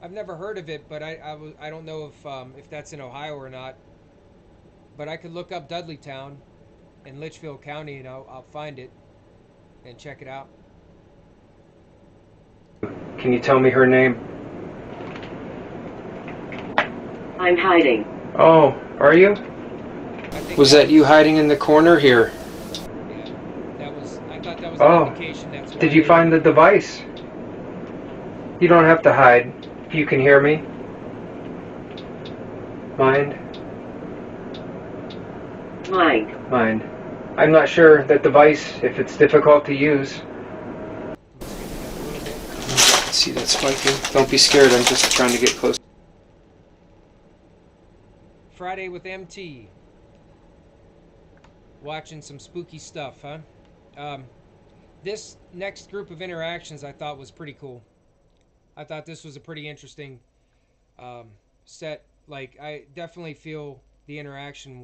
I've never heard of it, but I don't know if that's in Ohio or not. But I could look up Dudleytown in Litchfield County and I'll find it and check it out. Can you tell me her name? I'm hiding. Oh, are you? I think Was that you hiding in the corner here? Yeah, I thought that was Oh, an indication. That's why did you find the device? You don't have to hide. If you can hear me. Mind? Mind. Mind. I'm not sure that device, if it's difficult to use. See that spiking? Don't be scared, I'm just trying to get close. Friday with MT. Watching some spooky stuff, huh? This next group of interactions I thought was pretty cool. I thought this was a pretty interesting set. Like, I definitely feel the interaction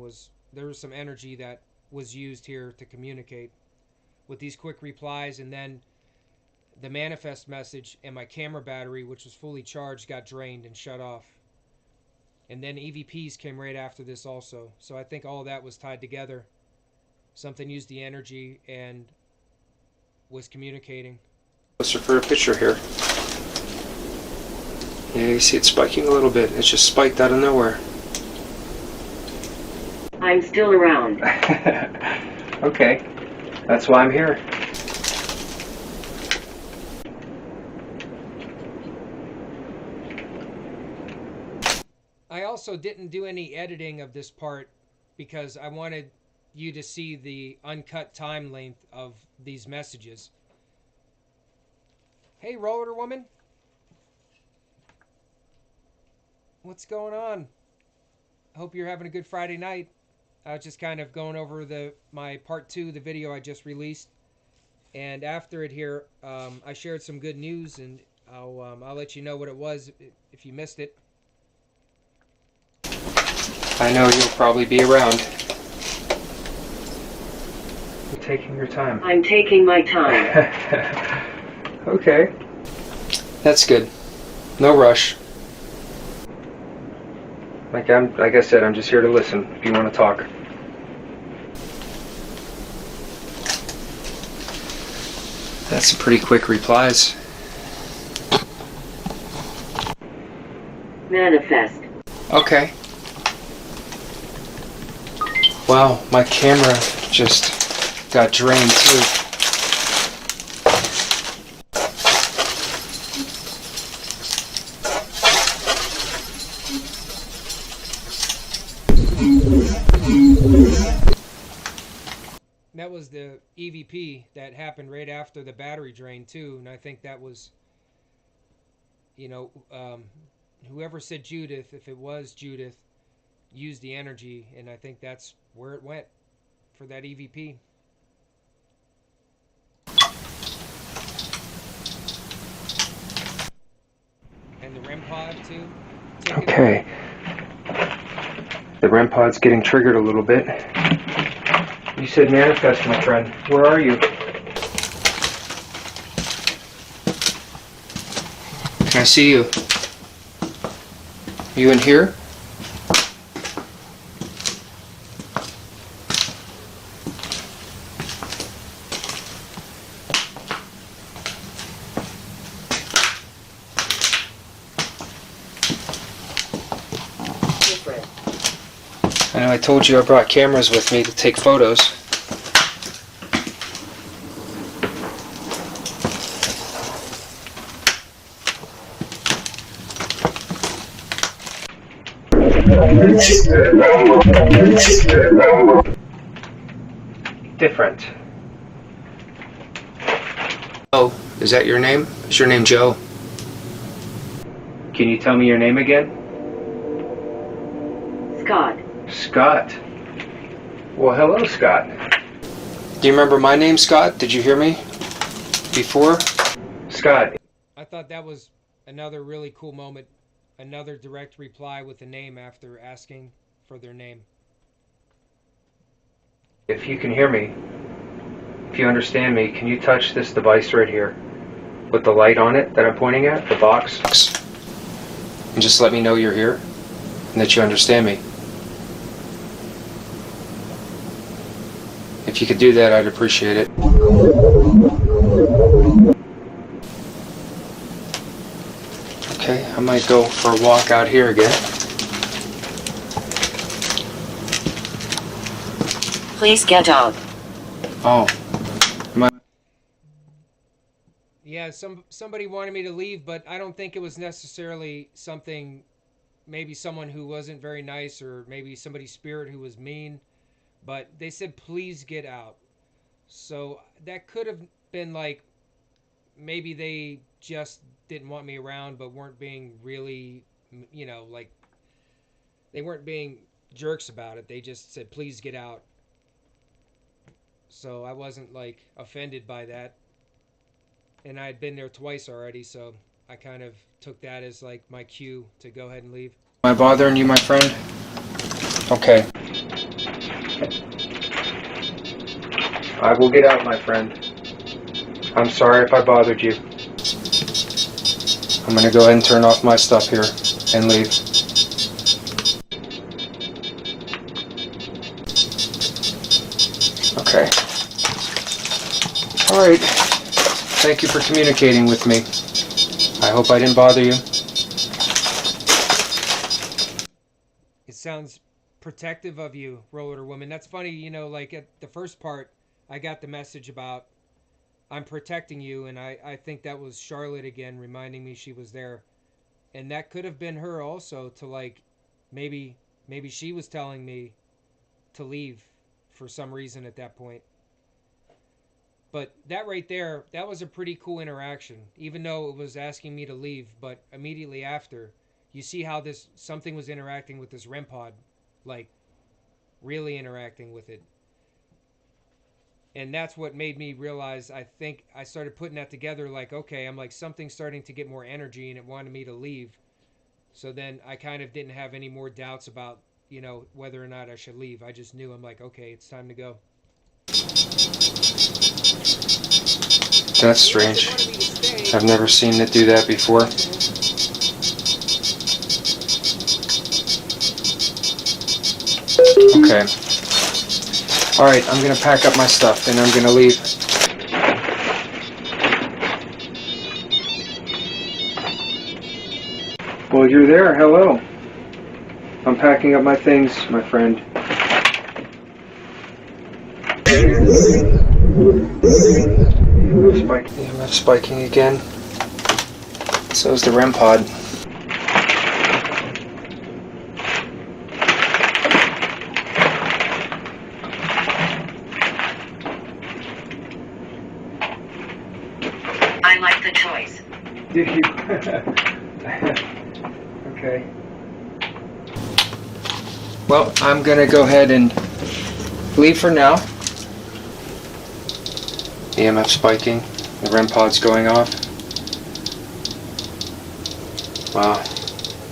there was some energy that was used here to communicate with these quick replies, and then the manifest message and my camera battery, which was fully charged, got drained and shut off. And then EVPs came right after this also. So I think all of that was tied together. Something used the energy and was communicating. Closer for a picture here. Yeah, you see it spiking a little bit. It's just spiked out of nowhere. I'm still around. Okay, that's why I'm here. I also didn't do any editing of this part because I wanted you to see the uncut time length of these messages. Hey, roller woman. What's going on? I hope you're having a good Friday night. I was just kind of going over my part 2, the video I just released. And after it here, I shared some good news, and I'll let you know what it was if you missed it. I know you'll probably be around. You're taking your time. I'm taking my time. Okay. That's good. No rush. Like I said, I'm just here to listen if you want to talk. That's some pretty quick replies. Manifest. Okay. Wow, my camera just got drained too. That was the EVP that happened right after the battery drain too, and I think that was, whoever said Judith, if it was Judith, used the energy, and I think that's where it went for that EVP. And the REM pod too. Okay. The REM pod's getting triggered a little bit. You said manifest, my friend. Where are you? Can I see you? You in here? Different. I know I told you I brought cameras with me to take photos. Different. Oh, is that your name? Is your name Joe? Can you tell me your name again? Scott. Scott. Well, hello, Scott. Do you remember my name, Scott? Did you hear me before? Scott. I thought that was another really cool moment. Another direct reply with a name after asking for their name. If you can hear me, if you understand me, can you touch this device right here with the light on it that I'm pointing at, the box? And just let me know you're here and that you understand me. If you could do that, I'd appreciate it. Okay, I might go for a walk out here again. Please get out. Oh. Yeah, somebody wanted me to leave, but I don't think it was necessarily something, maybe someone who wasn't very nice or maybe somebody's spirit who was mean, but they said please get out. So that could have been like maybe they just didn't want me around but weren't being really, like they weren't being jerks about it. They just said please get out. So I wasn't like offended by that. And I had been there twice already, so I kind of took that as like my cue to go ahead and leave. Am I bothering you, my friend? Okay. I will get out, my friend. I'm sorry if I bothered you. I'm gonna go ahead and turn off my stuff here and leave. Okay. Alright. Thank you for communicating with me. I hope I didn't bother you. It sounds protective of you, Roller Woman. That's funny, like at the first part, I got the message about I'm protecting you, and I think that was Charlotte again reminding me she was there. And that could have been her also to like maybe she was telling me to leave for some reason at that point. But that right there, that was a pretty cool interaction, even though it was asking me to leave. But immediately after, you see how this something was interacting with this REM pod, like really interacting with it. And that's what made me realize, I think I started putting that together, like, okay, I'm like, something's starting to get more energy and it wanted me to leave. So then I kind of didn't have any more doubts about, whether or not I should leave. I just knew, I'm like, okay, it's time to go. That's strange. I've never seen it do that before. Okay. Alright, I'm gonna pack up my stuff and I'm gonna leave. Well, you're there. Hello. I'm packing up my things, my friend. EMF spiking again. So is the REM pod. I like the choice. Did you? Okay. Well, I'm gonna go ahead and leave for now. EMF spiking. The REM pod's going off. Wow.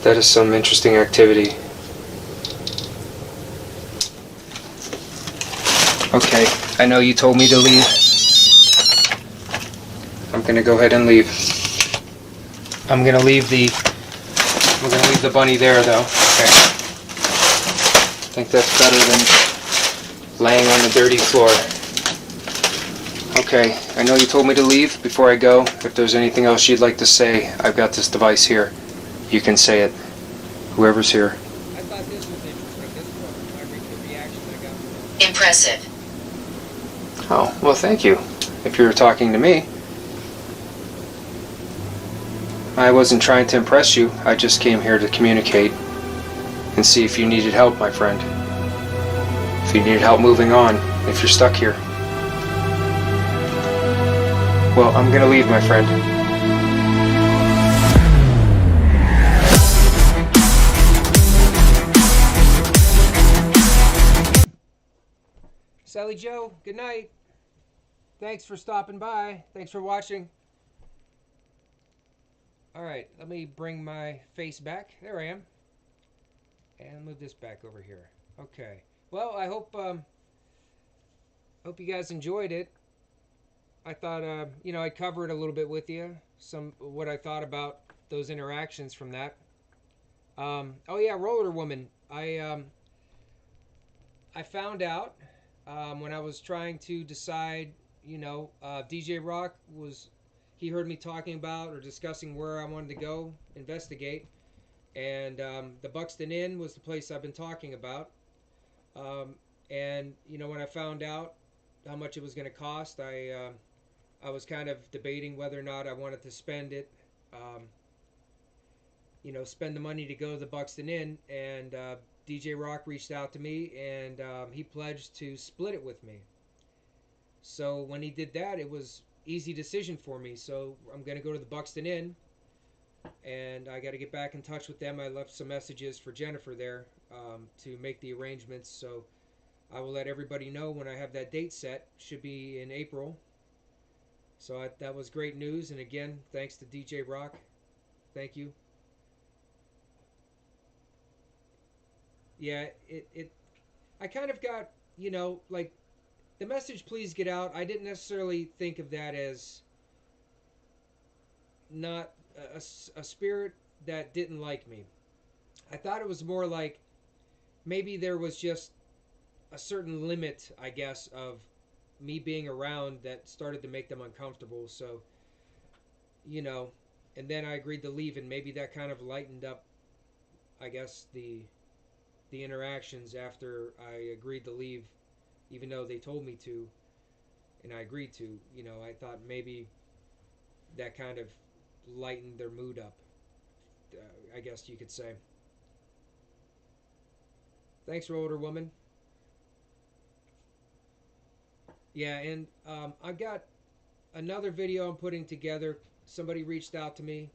That is some interesting activity. Okay, I know you told me to leave. I'm gonna go ahead and leave. I'm gonna leave the bunny there though. Okay. I think that's better than laying on the dirty floor. Okay, I know you told me to leave. Before I go, if there's anything else you'd like to say, I've got this device here. You can say it. Whoever's here. I thought this was interesting. This was the reaction I got from them. Impressive. Oh, well, thank you. If you were talking to me. I wasn't trying to impress you. I just came here to communicate and see if you needed help, my friend. If you needed help moving on, if you're stuck here. Well, I'm gonna leave, my friend. Sally Joe, good night. Thanks for stopping by. Thanks for watching. All right, let me bring my face back. There I am. And move this back over here. Okay. Well, I hope you guys enjoyed it. I thought I covered a little bit with you some what I thought about those interactions from that. Oh yeah, Roller Woman. I found out when I was trying to decide, DJ Rock he heard me talking about or discussing where I wanted to go investigate, and the Buxton Inn was the place I've been talking about. And when I found out how much it was going to cost, I was kind of debating whether or not I wanted to spend it. Spend the money to go to the Buxton Inn, and DJ Rock reached out to me, and he pledged to split it with me. So when he did that, it was easy decision for me. So I'm going to go to the Buxton Inn, and I got to get back in touch with them. I left some messages for Jennifer there to make the arrangements. So I will let everybody know when I have that date set. Should be in April. So that was great news. And again, thanks to DJ Rock. Thank you. Yeah, I kind of got, like the message, please get out. I didn't necessarily think of that as not a spirit that didn't like me. I thought it was more like maybe there was just a certain limit, I guess, of me being around that started to make them uncomfortable. So, and then I agreed to leave, and maybe that kind of lightened up, I guess, the interactions after I agreed to leave, even though they told me to, and I agreed to. I thought maybe that kind of lightened their mood up, I guess you could say. Thanks, Roller Woman. Yeah, and I've got another video I'm putting together. Somebody reached out to me.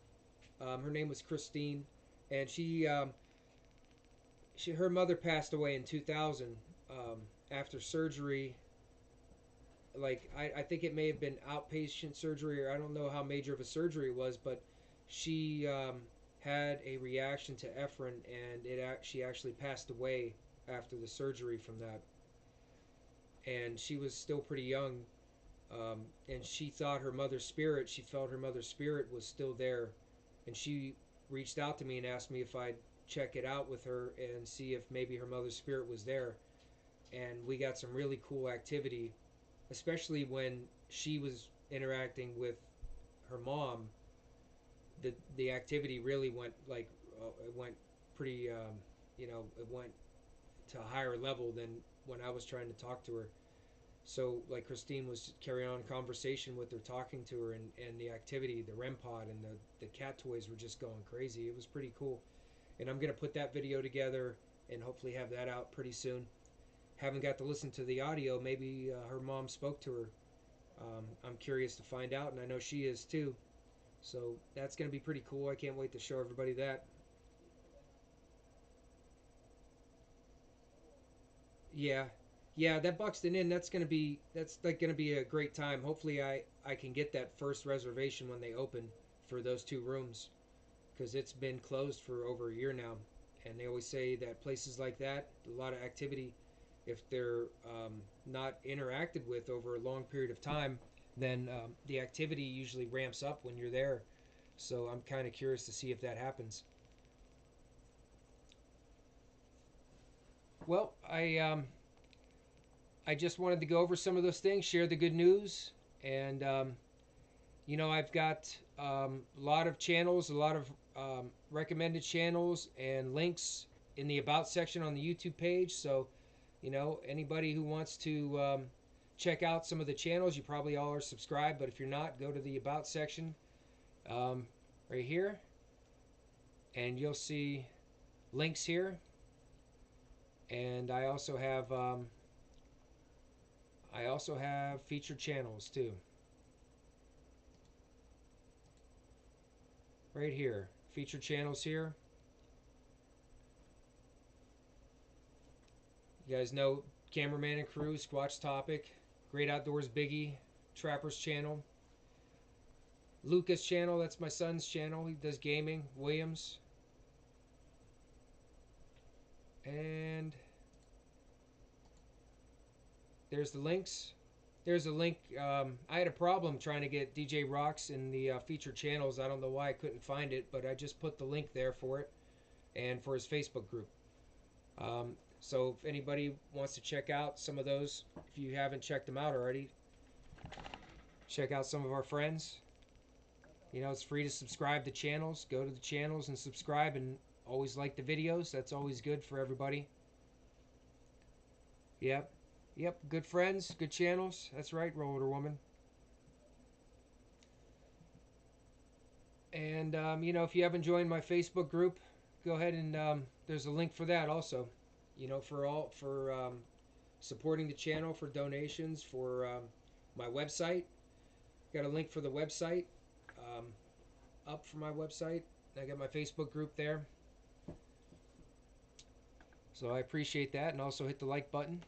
Her name was Christine, and her mother passed away in 2000 after surgery. like I think it may have been outpatient surgery, or I don't know how major of a surgery it was, but she had a reaction to Efren, and she actually passed away after the surgery from that. And she was still pretty young, and she thought her mother's spirit, she felt her mother's spirit was still there, and she reached out to me and asked me if I'd check it out with her and see if maybe her mother's spirit was there. And we got some really cool activity, especially when she was interacting with her mom. The activity really went like it went pretty it went to a higher level than when I was trying to talk to her. So like Christine was carrying on conversation with her, talking to her, and the activity, the REM pod and the cat toys were just going crazy. It was pretty cool. And I'm gonna put that video together and hopefully have that out pretty soon. Haven't got to listen to the audio. Maybe her mom spoke to her. I'm curious to find out, and I know she is too. So that's going to be pretty cool. I can't wait to show everybody that. Yeah, yeah, that Buxton Inn. That's like going to be a great time. Hopefully, I can get that first reservation when they open for those two rooms, because it's been closed for over a year now, and they always say that places like that, a lot of activity, if they're not interacted with over a long period of time, then the activity usually ramps up when you're there. So I'm kind of curious to see if that happens. Well, I just wanted to go over some of those things, share the good news, and I've got a lot of channels, a lot of recommended channels and links in the About section on the YouTube page. So, anybody who wants to check out some of the channels, you probably all are subscribed, but if you're not, go to the About section right here, and you'll see links here. And I also have featured channels too. Right here, featured channels here. You guys know Cameraman and Crew, Squatch Topic, Great Outdoors Biggie, Trapper's channel, Lucas channel, that's my son's channel, he does gaming, Williams. And there's the links. There's a link. I had a problem trying to get DJ Rocks in the featured channels. I don't know why I couldn't find it, but I just put the link there for it and for his Facebook group. So if anybody wants to check out some of those, if you haven't checked them out already, check out some of our friends. It's free to subscribe to channels. Go to the channels and subscribe, and always like the videos. That's always good for everybody. Yep. Yep, good friends, good channels. That's right, Roller Woman. And, if you haven't joined my Facebook group, go ahead and there's a link for that also. For supporting the channel, for donations, for my website. Got a link for the website up for my website. I got my Facebook group there. So I appreciate that, and also hit the like button.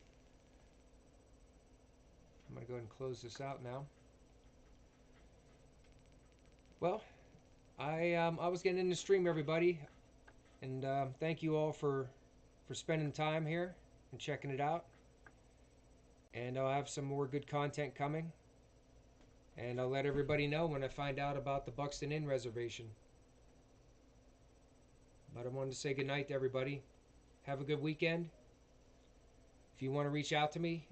I'm going to go ahead and close this out now. Well, I was getting into stream, everybody, and thank you all for spending time here and checking it out. And I'll have some more good content coming, and I'll let everybody know when I find out about the Buxton Inn reservation. But I wanted to say good night to everybody. Have a good weekend. If you want to reach out to me,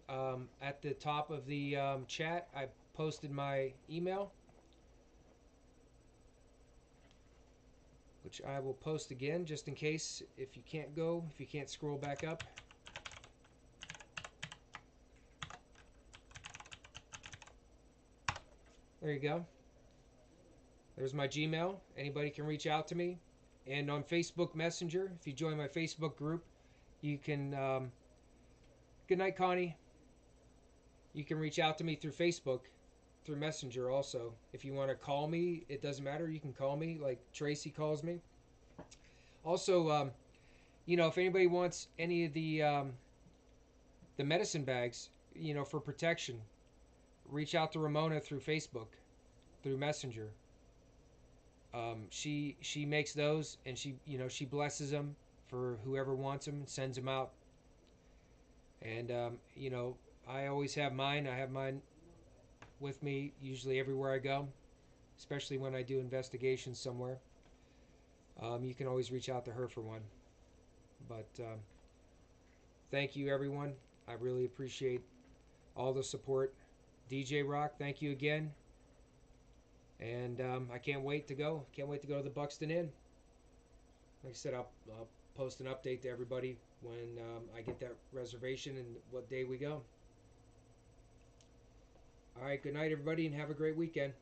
at the top of the chat, I posted my email, which I will post again just in case if you can't scroll back up. There you go. There's my Gmail. Anybody can reach out to me. And on Facebook Messenger, if you join my Facebook group, you can... good night, Connie. You can reach out to me through Facebook, through Messenger also. If you want to call me, it doesn't matter. You can call me like Tracy calls me. Also, if anybody wants any of the medicine bags, for protection, reach out to Ramona through Facebook, through Messenger. She makes those, and she blesses them for whoever wants them, and sends them out. And I always have mine. I have mine with me usually everywhere I go, especially when I do investigations somewhere. You can always reach out to her for one. But thank you, everyone. I really appreciate all the support. DJ Rock, thank you again. And I can't wait to go. Can't wait to go to the Buxton Inn. Like I said, I'll post an update to everybody when I get that reservation and what day we go. All right, good night, everybody, and have a great weekend.